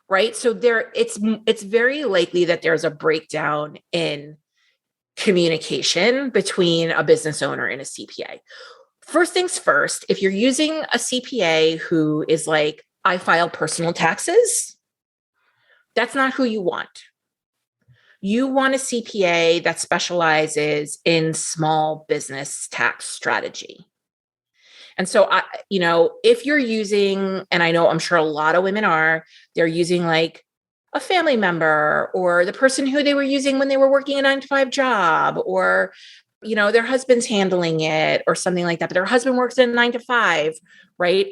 Right? So it's very likely that there's a breakdown in communication between a business owner and a CPA. First things first, if you're using a CPA who is like, I file personal taxes, that's not who you want. You want a CPA that specializes in small business tax strategy. And so, if you're using, and I'm sure a lot of women they're using like a family member or the person who they were using when they were working a 9-to-5 job, or, their husband's handling it or something like that, but their husband works in 9-to-5, right?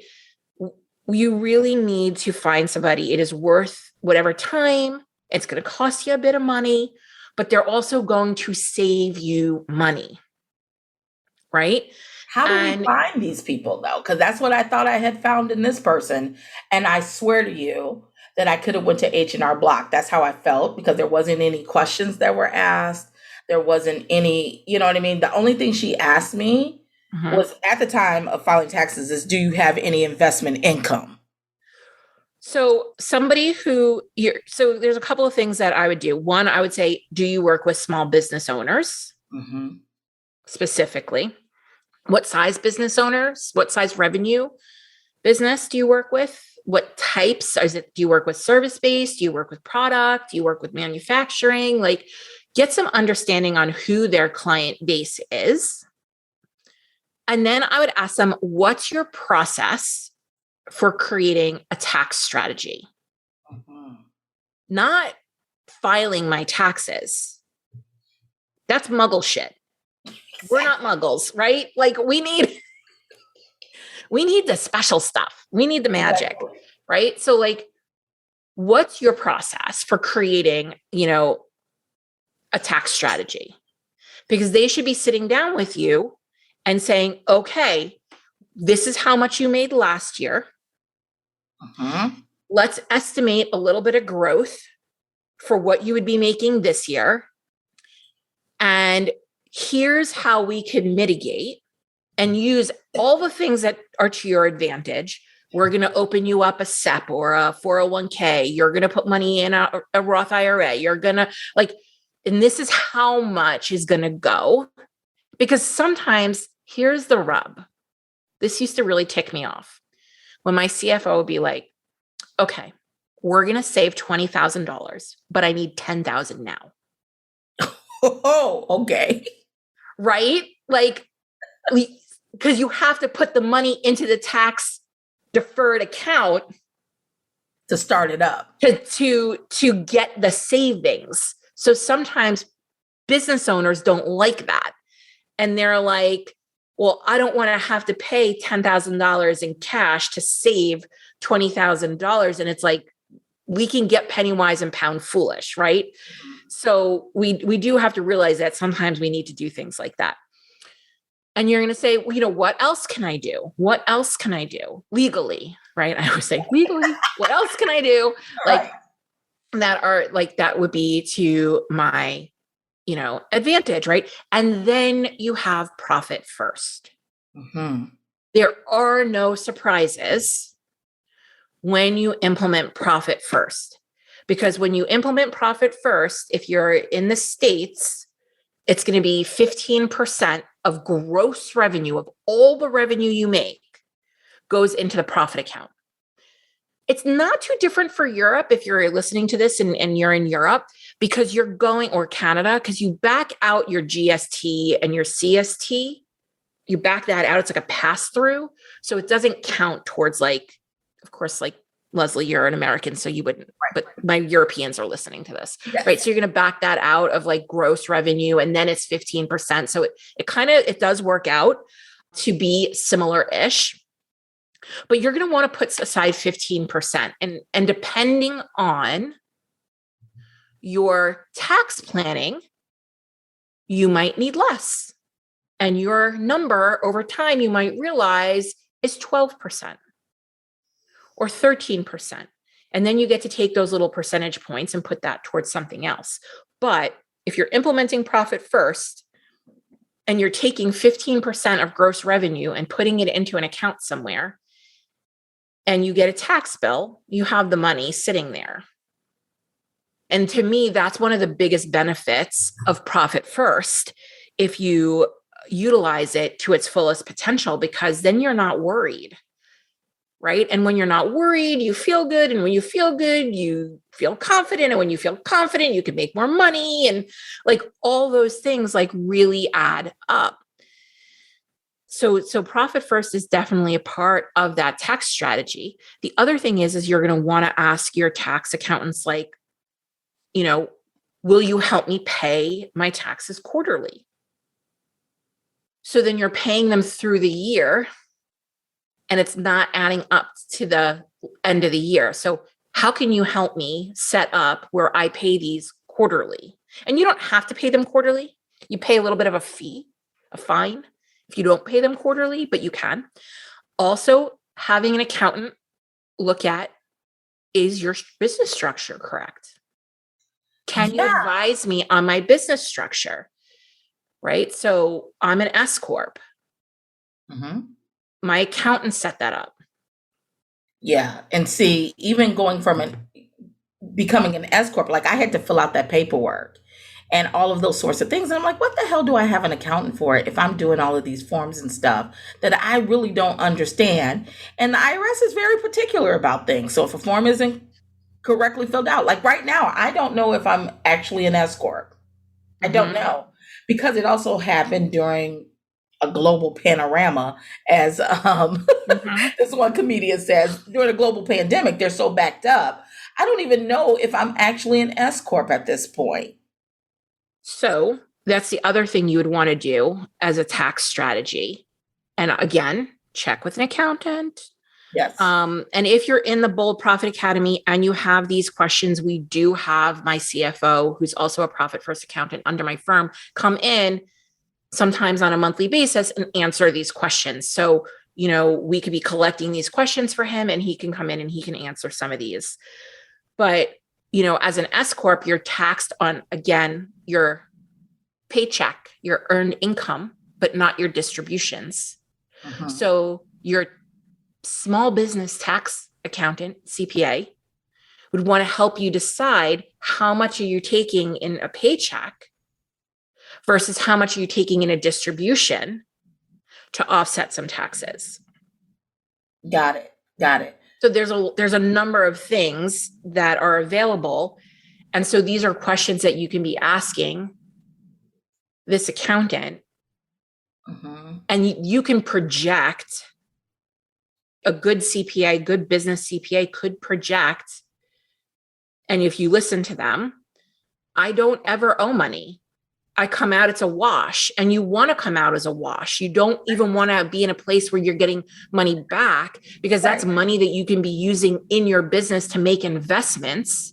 You really need to find somebody. It is worth whatever time. It's going to cost you a bit of money, but they're also going to save you money, right? How do we find these people, though? Because that's what I thought I had found in this person. And I swear to you that I could have went to H&R Block. That's how I felt, because there wasn't any questions that were asked. There wasn't any, you know what I mean? The only thing she asked me was, at the time of filing taxes, is, do you have any investment income? So so there's a couple of things that I would do. One, I would say, do you work with small business owners specifically? What size business owners? What size revenue business do you work with? What types? Do you work with service-based? Do you work with product? Do you work with manufacturing? Like, get some understanding on who their client base is. And then I would ask them, what's your process for creating a tax strategy? Not filing my taxes. That's muggle shit. We're not muggles, right? Like, we need the special stuff. We need the magic, right? So, like, what's your process for creating, a tax strategy? Because they should be sitting down with you and saying, okay, this is how much you made last year. Let's estimate a little bit of growth for what you would be making this year. And here's how we can mitigate and use all the things that are to your advantage. We're going to open you up a SEP or a 401k. You're going to put money in a Roth IRA. You're going to and this is how much is going to go. Because sometimes, here's the rub. This used to really tick me off. When my CFO would be like, okay, we're going to save $20,000, but I need $10,000 now. Oh, okay. Right? Like, because you have to put the money into the tax deferred account to start it up, to get the savings. So sometimes business owners don't like that. And they're like, well, I don't want to have to pay $10,000 in cash to save $20,000. And it's like, we can get penny wise and pound foolish, right? So we do have to realize that sometimes we need to do things like that. And you're going to say, well, what else can I do? What else can I do legally? right? I always say legally, what else can I do? Like that would be to my, advantage, right? And then you have profit first. Mm-hmm. There are no surprises when you implement profit first. Because when you implement profit first, if you're in the States, it's going to be 15% of gross revenue, of all the revenue you make, goes into the profit account. It's not too different for Europe if you're listening to this and you're in Europe, because you're going, or Canada, because you back out your GST and your CST. You back that out. It's like a pass through. So it doesn't count towards, like, of course, like Leslie, you're an American, so you wouldn't, but my Europeans are listening to this, right? So you're going to back that out of like gross revenue, and then it's 15%. So it does work out to be similar-ish, but you're going to want to put aside 15%. And depending on your tax planning, you might need less. And your number over time, you might realize, is 12%. Or 13%. And then you get to take those little percentage points and put that towards something else. But if you're implementing profit first and you're taking 15% of gross revenue and putting it into an account somewhere, and you get a tax bill, you have the money sitting there. And to me, that's one of the biggest benefits of profit first, if you utilize it to its fullest potential, because then you're not worried. Right. And when you're not worried, you feel good. And when you feel good, you feel confident. And when you feel confident, you can make more money. And like all those things like really add up. So profit first is definitely a part of that tax strategy. The other thing is you're going to want to ask your tax accountants, like, will you help me pay my taxes quarterly? So then you're paying them through the year, and it's not adding up to the end of the year. So how can you help me set up where I pay these quarterly? And you don't have to pay them quarterly. You pay a little bit of a fee, a fine, if you don't pay them quarterly, but you can. Also, having an accountant look at, is your business structure correct? Can you advise me on my business structure? Right? So I'm an S Corp. Mm-hmm. My accountant set that up. Yeah. And see, even going from becoming an S Corp, like I had to fill out that paperwork and all of those sorts of things. And I'm like, what the hell do I have an accountant for if I'm doing all of these forms and stuff that I really don't understand? And the IRS is very particular about things. So if a form isn't correctly filled out, like right now, I don't know if I'm actually an S Corp. I don't know, because it also happened during a global panorama, as this one comedian says, during a global pandemic, they're so backed up. I don't even know if I'm actually an S Corp at this point. So that's the other thing you would want to do as a tax strategy. And again, check with an accountant. Yes. And if you're in the Bold Profit Academy and you have these questions, we do have my CFO, who's also a profit first accountant under my firm, come in sometimes on a monthly basis and answer these questions. So, we could be collecting these questions for him, and he can come in and he can answer some of these. But, as an S Corp, you're taxed on, again, your paycheck, your earned income, but not your distributions. So your small business tax accountant, CPA, would want to help you decide how much are you taking in a paycheck versus how much are you taking in a distribution to offset some taxes. Got it. So there's a number of things that are available. And so these are questions that you can be asking this accountant. And you can project, a good CPA, good business CPA could project. And if you listen to them, I don't ever owe money. I come out, it's a wash, and you want to come out as a wash. You don't even want to be in a place where you're getting money back, because that's money that you can be using in your business to make investments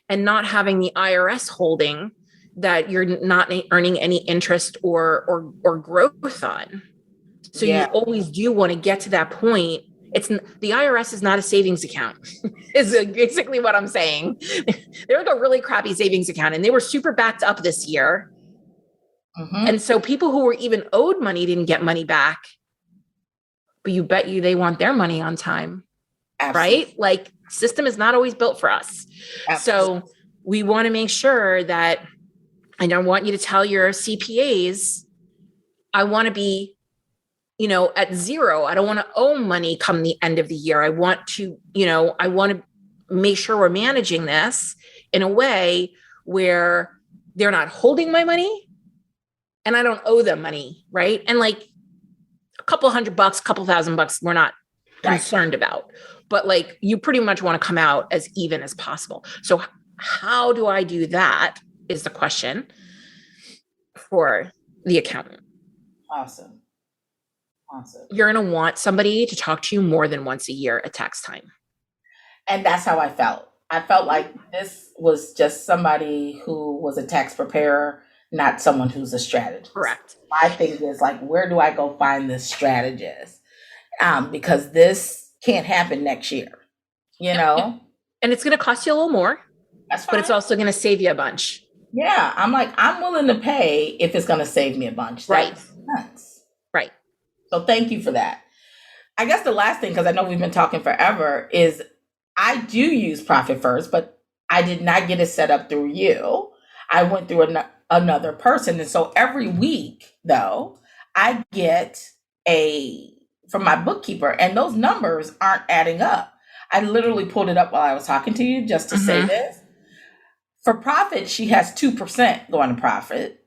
and not having the IRS holding that you're not earning any interest or growth on. So you always do want to get to that point The IRS is not a savings account, is basically what I'm saying. They're like a really crappy savings account, and they were super backed up this year. Mm-hmm. And so people who were even owed money didn't get money back, but you bet you they want their money on time. Absolutely. Right? Like, system is not always built for us. Absolutely. So we want to make sure that, and I want you to tell your CPAs, I want to be, at zero. I don't want to owe money come the end of the year. I want to make sure we're managing this in a way where they're not holding my money and I don't owe them money. Right. And like a couple $100, couple $1,000, we're not concerned about, but like, you pretty much want to come out as even as possible. So how do I do that is the question for the accountant. Awesome. You're going to want somebody to talk to you more than once a year at tax time. And that's how I felt. I felt like this was just somebody who was a tax preparer, not someone who's a strategist. Correct. My thing is like, where do I go find this strategist? Because this can't happen next year, And it's going to cost you a little more, that's fine. But it's also going to save you a bunch. Yeah. I'm like, I'm willing to pay if it's going to save me a bunch. That's nuts. Right. So thank you for that. I guess the last thing, because I know we've been talking forever, is I do use Profit First, but I did not get it set up through you. I went through another person. And so every week, though, I get from my bookkeeper, and those numbers aren't adding up. I literally pulled it up while I was talking to you just to say this. For profit, she has 2% going to profit.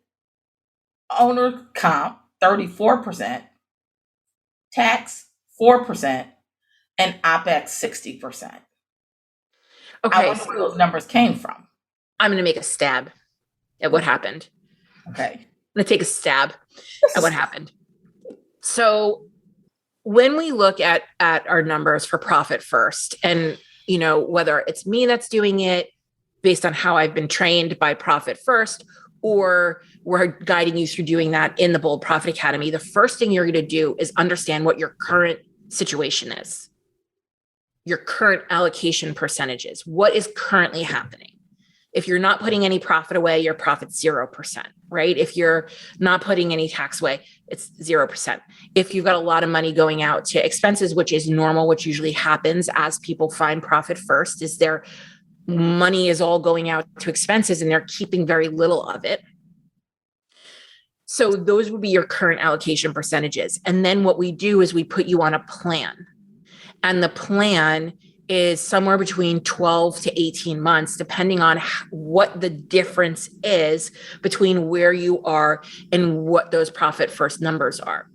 Owner comp, 34%. Tax, 4%. And OPEX, 60%. Okay. I wonder where those numbers came from. I'm going to make a stab at what happened. Okay. I'm going to take a stab at what happened. So when we look at our numbers for Profit First, and, whether it's me that's doing it based on how I've been trained by Profit First, or we're guiding you through doing that in the Bold Profit Academy, the first thing you're going to do is understand what your current situation is, your current allocation percentages, what is currently happening. If you're not putting any profit away, your profit's 0%, right? If you're not putting any tax away, it's 0%. If you've got a lot of money going out to expenses, which is normal, which usually happens as people find Profit First, is their money is all going out to expenses and they're keeping very little of it. So those would be your current allocation percentages. And then what we do is we put you on a plan. And the plan is somewhere between 12 to 18 months, depending on what the difference is between where you are and what those Profit First numbers are.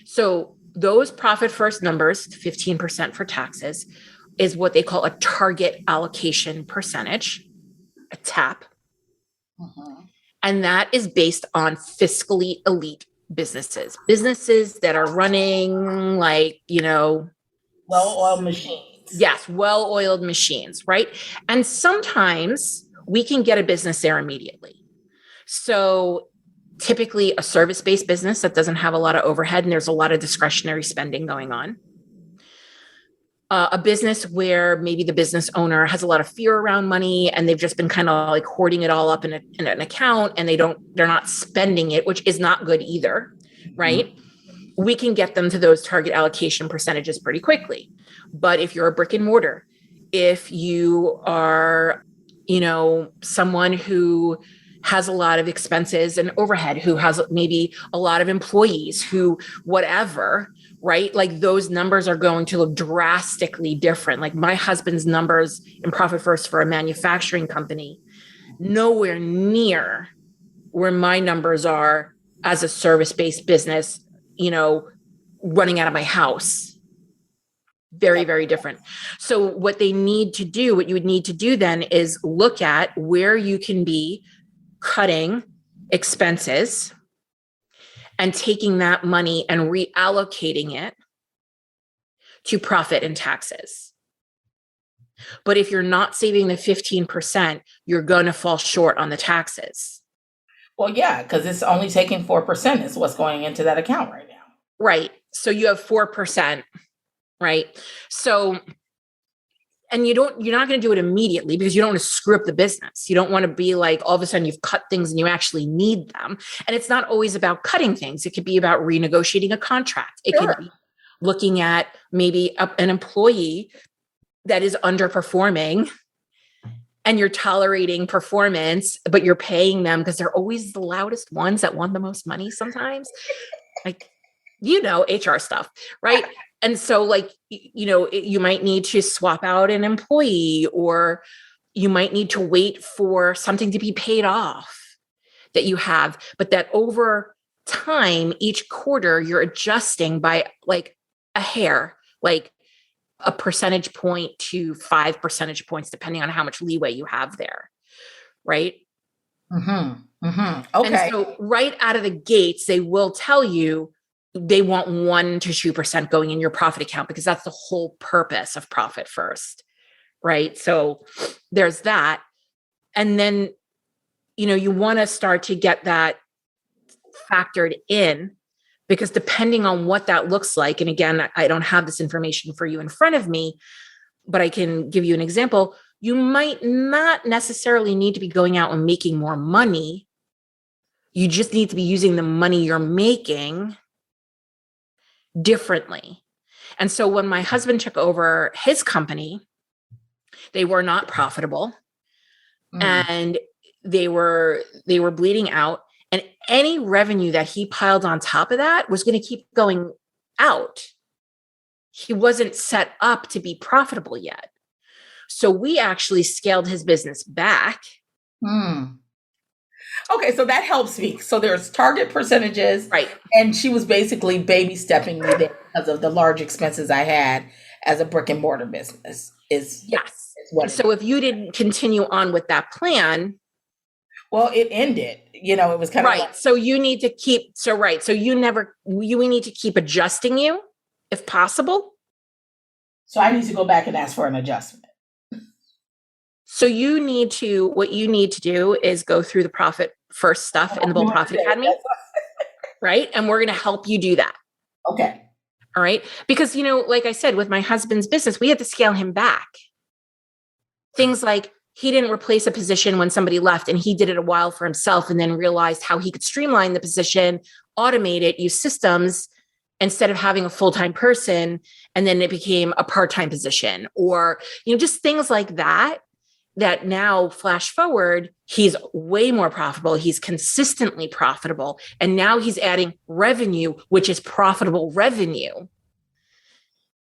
So those Profit First numbers, 15% for taxes, is what they call a target allocation percentage, a TAP. And that is based on fiscally elite businesses that are running like, well-oiled machines. Yes, well-oiled machines, right? And sometimes we can get a business there immediately. So typically a service-based business that doesn't have a lot of overhead and there's a lot of discretionary spending going on. A business where maybe the business owner has a lot of fear around money and they've just been kind of like hoarding it all up in an account and they're not spending it, which is not good either, right? We can get them to those target allocation percentages pretty quickly. But if you're a brick and mortar, if you are, someone who has a lot of expenses and overhead, who has maybe a lot of employees, who whatever, right? Like those numbers are going to look drastically different. Like my husband's numbers in Profit First for a manufacturing company, nowhere near where my numbers are as a service-based business, running out of my house. Very, very different. So what you would need to do then is look at where you can be cutting expenses and taking that money and reallocating it to profit and taxes. But if you're not saving the 15%, you're going to fall short on the taxes. Well, yeah, because it's only taking 4% is what's going into that account right now. Right. So you have 4%. right? So, and you're not going to do it immediately because you don't want to screw up the business. You don't want to be like, all of a sudden you've cut things and you actually need them. And it's not always about cutting things. It could be about renegotiating a contract. It could be looking at maybe an employee that is underperforming and you're tolerating performance, but you're paying them because they're always the loudest ones that want the most money sometimes. Like, HR stuff, right? And so like, you might need to swap out an employee, or you might need to wait for something to be paid off that you have, but that over time, each quarter, you're adjusting by like a hair, like a percentage point to 5 percentage points, depending on how much leeway you have there. Right. Mm-hmm. Mm-hmm. Okay. And so right out of the gates, they will tell you they want 1 to 2% going in your profit account, because that's the whole purpose of Profit First. Right. So there's that. And then, you want to start to get that factored in, because depending on what that looks like, and again, I don't have this information for you in front of me, but I can give you an example. You might not necessarily need to be going out and making more money. You just need to be using the money you're making differently. And so when my husband took over his company, they were not profitable and they were bleeding out. And any revenue that he piled on top of that was going to keep going out. He wasn't set up to be profitable yet. So we actually scaled his business back. Okay, so that helps me. So there's target percentages. Right. And she was basically baby stepping me there because of the large expenses I had as a brick and mortar business. Yes. So if you didn't continue on with that plan, well, it ended. It was kind of right. So you need to keep. So right. So we need to keep adjusting you if possible. So I need to go back and ask for an adjustment. So what you need to do is go through the Profit First stuff in the Bold Profit Academy. Right. And we're going to help you do that. Okay. All right. Because, like I said, with my husband's business, we had to scale him back. Things like he didn't replace a position when somebody left, and he did it a while for himself and then realized how he could streamline the position, automate it, use systems instead of having a full-time person. And then it became a part-time position, or, just things like that now flash forward, he's way more profitable. He's consistently profitable. And now he's adding revenue, which is profitable revenue.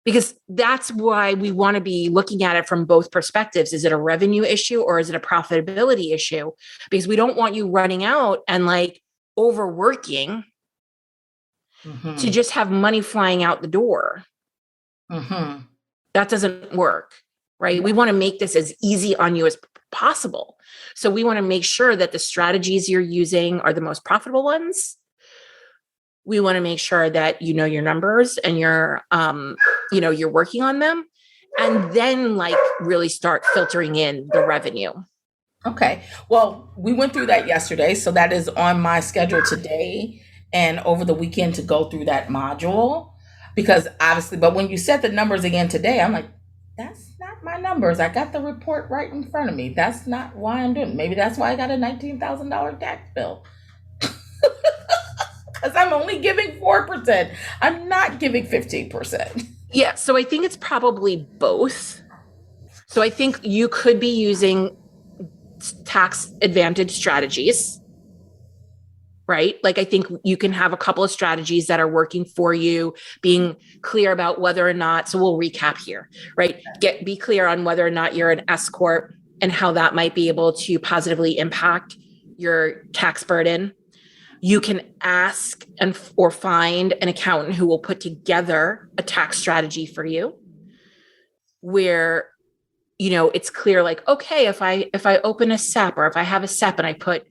Because that's why we want to be looking at it from both perspectives. Is it a revenue issue or is it a profitability issue? Because we don't want you running out and like overworking to just have money flying out the door. That doesn't work, right? We want to make this as easy on you as possible. So we want to make sure that the strategies you're using are the most profitable ones. We want to make sure that you know your numbers and you're working on them, and then like really start filtering in the revenue. Okay. Well, we went through that yesterday, so that is on my schedule today and over the weekend to go through that module, because obviously, but when you said the numbers again today, I'm like, that's not my numbers. I got the report right in front of me. That's not why I'm doing it. Maybe that's why I got a $19,000 tax bill. Because I'm only giving 4%. I'm not giving 15%. Yeah. So I think it's probably both. So I think you could be using tax advantage strategies, right? Like I think you can have a couple of strategies that are working for you, being clear about whether or not, so we'll recap here, right? Be clear on whether or not you're an S Corp and how that might be able to positively impact your tax burden. You can ask or find an accountant who will put together a tax strategy for you where, it's clear, like, okay, if I open a SEP, or if I have a SEP and I put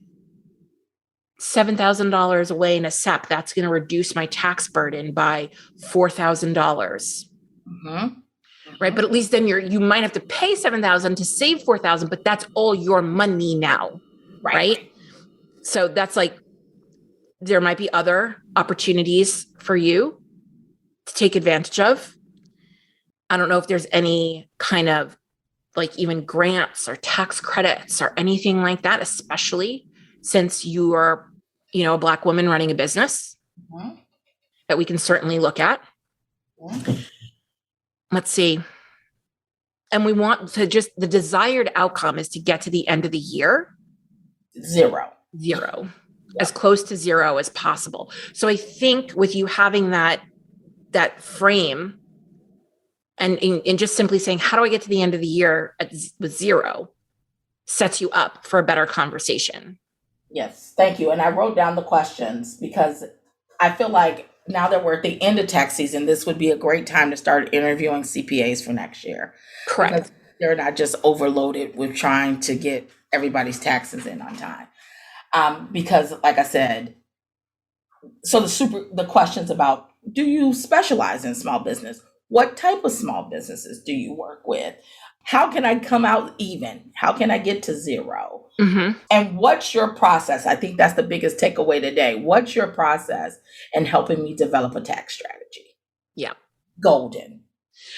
$7,000 away in a SEP, that's going to reduce my tax burden by $4,000. Right. But at least then you might have to pay $7,000 to save $4,000, but that's all your money now. Right. So that's like, there might be other opportunities for you to take advantage of. I don't know if there's any kind of like even grants or tax credits or anything like that, especially since you are, a Black woman running a business that we can certainly look at. Let's see. And we want to the desired outcome is to get to the end of the year. Zero. As close to zero as possible. So I think with you having that frame and just simply saying, how do I get to the end of the year with zero, sets you up for a better conversation. Yes, thank you. And I wrote down the questions because I feel like now that we're at the end of tax season, this would be a great time to start interviewing CPAs for next year. Correct. Because they're not just overloaded with trying to get everybody's taxes in on time. Because like I said, so the questions about, do you specialize in small business? What type of small businesses do you work with? How can I come out even? How can I get to zero? Mm-hmm. And what's your process? I think that's the biggest takeaway today. What's your process in helping me develop a tax strategy? Yeah. Golden.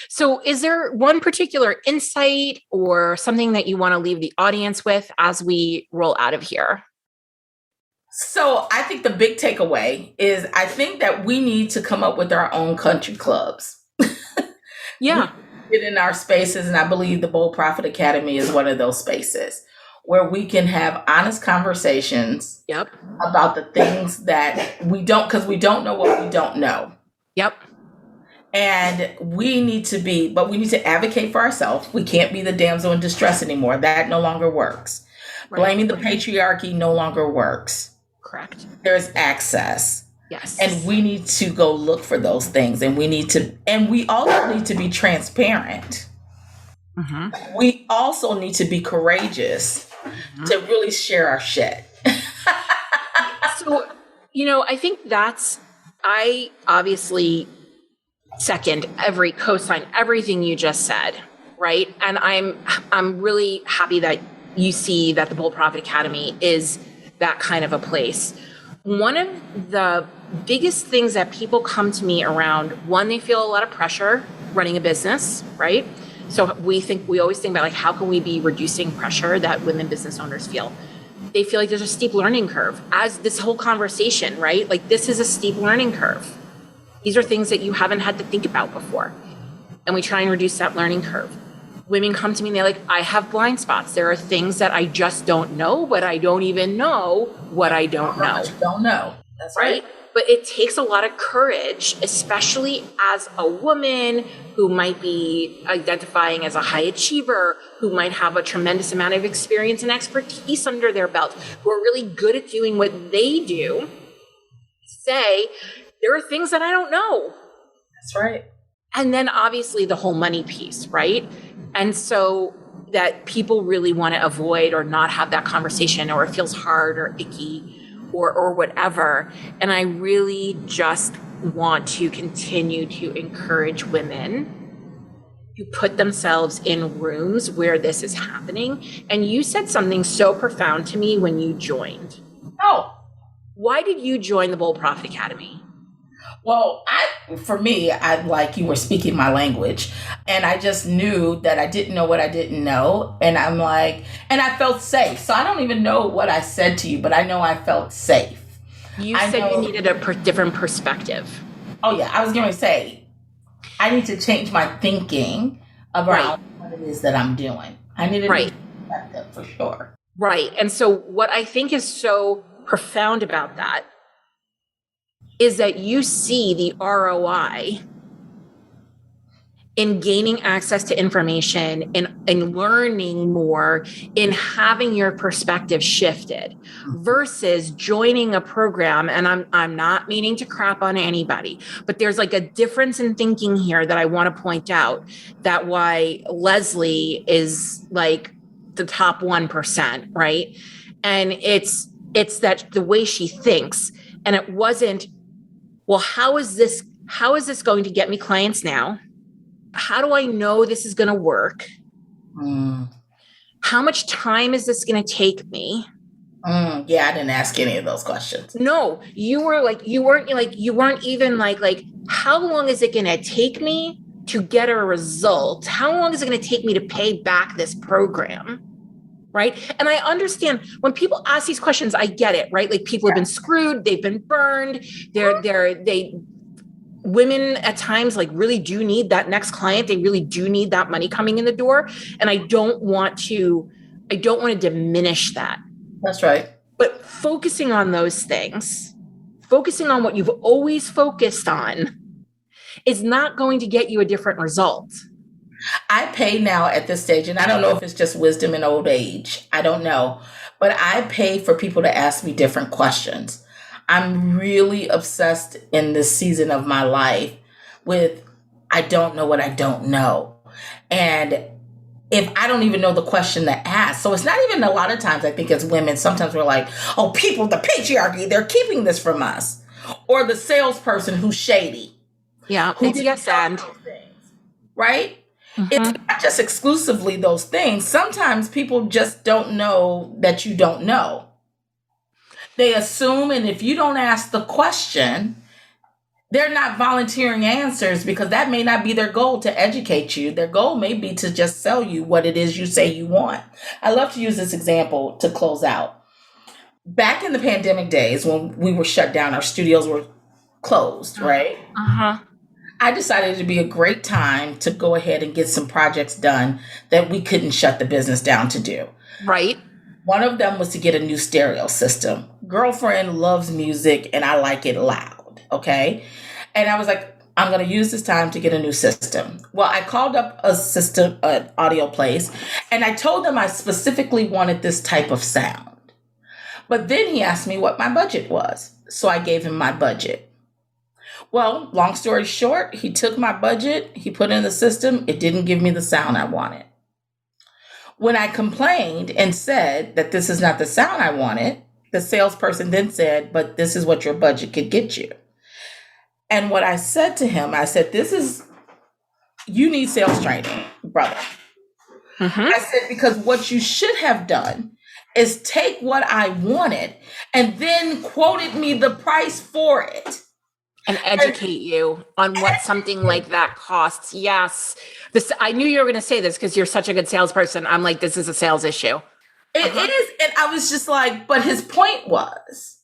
So is there one particular insight or something that you want to leave the audience with as we roll out of here? So I think the big takeaway is I think that we need to come up with our own country clubs. Yeah. We get in our spaces, and I believe the Bold Profit Academy is one of those spaces where we can have honest conversations about the things that we don't, because we don't know what we don't know. Yep. And we need to advocate for ourselves. We can't be the damsel in distress anymore. That no longer works. Right. Blaming the patriarchy no longer works. Correct. There's access. Yes. And we need to go look for those things. And we also need to be transparent. Mm-hmm. We also need to be courageous to really share our shit. So, I think I obviously co-sign everything you just said, right? And I'm really happy that you see that the Bold Profit Academy is that kind of a place. One of the biggest things that people come to me around, one, they feel a lot of pressure running a business, right? So we always think about like, how can we be reducing pressure that women business owners feel? They feel like there's a steep learning curve. As this whole conversation, right? Like this is a steep learning curve. These are things that you haven't had to think about before. And we try and reduce that learning curve. Women come to me and they're like, I have blind spots. There are things that I just don't know, but I don't even know what I don't know. Don't know. That's right. But it takes a lot of courage, especially as a woman who might be identifying as a high achiever, who might have a tremendous amount of experience and expertise under their belt, who are really good at doing what they do, say, there are things that I don't know. That's right. And then obviously the whole money piece, right? And so that people really want to avoid or not have that conversation, or it feels hard or icky or whatever. And I really just want to continue to encourage women to put themselves in rooms where this is happening. And you said something so profound to me when you joined. Oh. Why did you join the Bold Profit Academy? Well, for me, you were speaking my language, and I just knew that I didn't know what I didn't know. And I'm like, and I felt safe. So I don't even know what I said to you, but I know I felt safe. You said you needed a different perspective. Oh yeah. I was going to say, I need to change my thinking about what it is that I'm doing. I need a new perspective for sure. Right. And so what I think is so profound about that is that you see the ROI in gaining access to information, in learning more, in having your perspective shifted versus joining a program. And I'm not meaning to crap on anybody, but there's like a difference in thinking here that I want to point out, that why Leslie is like the top 1%, right? And it's that the way she thinks, and it wasn't, well, how is this going to get me clients now? How do I know this is going to work? How much time is this going to take me? Yeah, I didn't ask any of those questions. No, you weren't even like, how long is it going to take me? to get a result? How long is it going to take me to pay back this program? Right. And I understand when people ask these questions, I get it, right? Like people have been screwed, they've been burned, women at times like really do need that next client. They really do need that money coming in the door. And I don't want to diminish that. That's right. But focusing on those things, focusing on what you've always focused on is not going to get you a different result. I pay now at this stage, and I don't know if it's just wisdom in old age. I don't know. But I pay for people to ask me different questions. I'm really obsessed in this season of my life with I don't know what I don't know. And if I don't even know the question to ask, so it's not even a lot of times, I think as women, sometimes we're like, oh, people, the patriarchy, they're keeping this from us. Or the salesperson who's shady. Yeah, who it's yes and. Things, right? It's not just exclusively those things. Sometimes people just don't know that you don't know. They assume, and if you don't ask the question, they're not volunteering answers because that may not be their goal to educate you. Their goal may be to just sell you what it is you say you want. I love to use this example to close out. Back in the pandemic days when we were shut down, our studios were closed, right? I decided it'd be a great time to go ahead and get some projects done that we couldn't shut the business down to do. Right. One of them was to get a new stereo system. Girlfriend loves music and I like it loud. Okay. And I was like, I'm going to use this time to get a new system. Well, I called up an audio place, and I told them I specifically wanted this type of sound. But then he asked me what my budget was. So I gave him my budget. Well, long story short, he took my budget, he put in the system, it didn't give me the sound I wanted. When I complained and said that this is not the sound I wanted, the salesperson then said, but this is what your budget could get you. And what I said to him, I said, you need sales training, brother. I said, because what you should have done is take what I wanted and then quoted me the price for it. And educate you on what something like that costs. Yes. I knew you were going to say this because you're such a good salesperson. I'm like, this is a sales issue. It is. And I was just like, but his point was,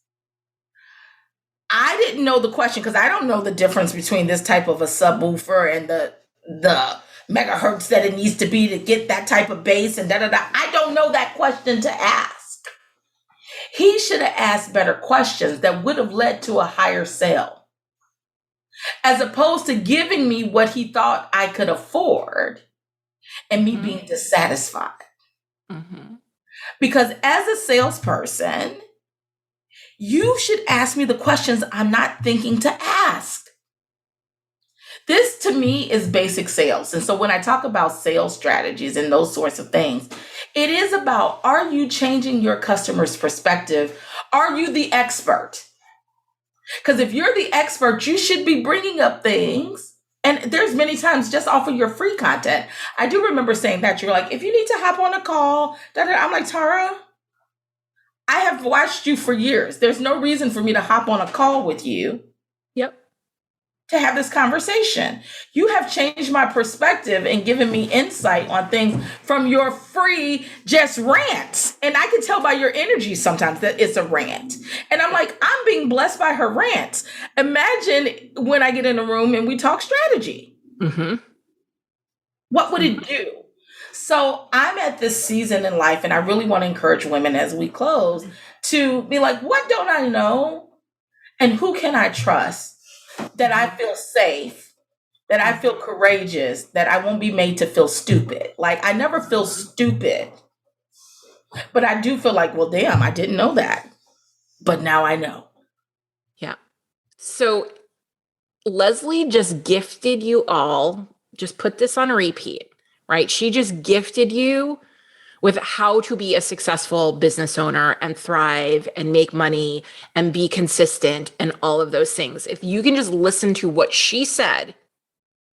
I didn't know the question because I don't know the difference between this type of a subwoofer and the megahertz that it needs to be to get that type of bass and da-da-da. I don't know that question to ask. He should have asked better questions that would have led to a higher sale. As opposed to giving me what he thought I could afford and me being dissatisfied. Because as a salesperson, you should ask me the questions I'm not thinking to ask. This to me is basic sales. And so when I talk about sales strategies and those sorts of things, it is about, are you changing your customer's perspective? Are you the expert? Because if you're the expert, you should be bringing up things. And there's many times just off of your free content. I do remember saying that. You're like, if you need to hop on a call, I'm like, Tara, I have watched you for years. There's no reason for me to hop on a call with you. Yep. To have this conversation. You have changed my perspective and given me insight on things from your free just rants. And I can tell by your energy sometimes that it's a rant. And I'm like, I'm being blessed by her rants. Imagine when I get in a room and we talk strategy. What would it do? So I'm at this season in life, and I really want to encourage women as we close to be like, what don't I know? And who can I trust? That I feel safe, that I feel courageous, that I won't be made to feel stupid. Like, I never feel stupid, but I do feel like, well, damn, I didn't know that, but now I know. Yeah. So Leslie just gifted you all, just put this on repeat, right? She just gifted you with how to be a successful business owner and thrive and make money and be consistent and all of those things. If you can just listen to what she said,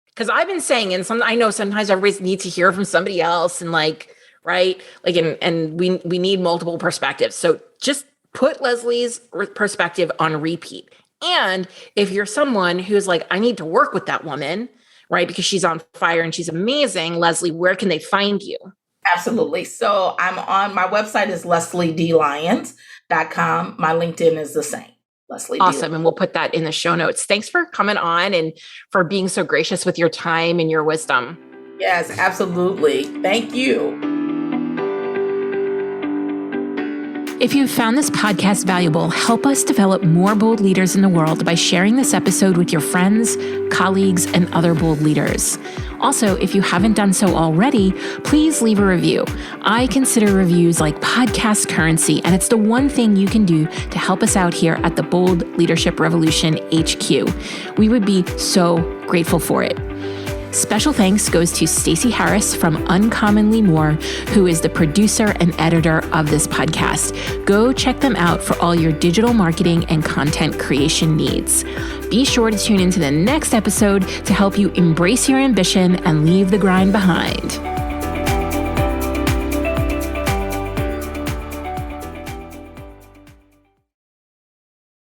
because I've been saying, and I know sometimes everybody needs to hear from somebody else, and like, right? Like, and we need multiple perspectives. So just put Leslie's perspective on repeat. And if you're someone who's like, I need to work with that woman, right? Because she's on fire and she's amazing. Leslie, where can they find you? Absolutely. So I'm on, my website is lesliedlyons.com. My LinkedIn is the same. Leslie. Awesome. And we'll put that in the show notes. Thanks for coming on and for being so gracious with your time and your wisdom. Yes, absolutely. Thank you. If you found this podcast valuable, help us develop more bold leaders in the world by sharing this episode with your friends, colleagues, and other bold leaders. Also, if you haven't done so already, please leave a review. I consider reviews like podcast currency, and it's the one thing you can do to help us out here at the Bold Leadership Revolution HQ. We would be so grateful for it. Special thanks goes to Stacey Harris from Uncommonly More, who is the producer and editor of this podcast. Go check them out for all your digital marketing and content creation needs. Be sure to tune into the next episode to help you embrace your ambition and leave the grind behind.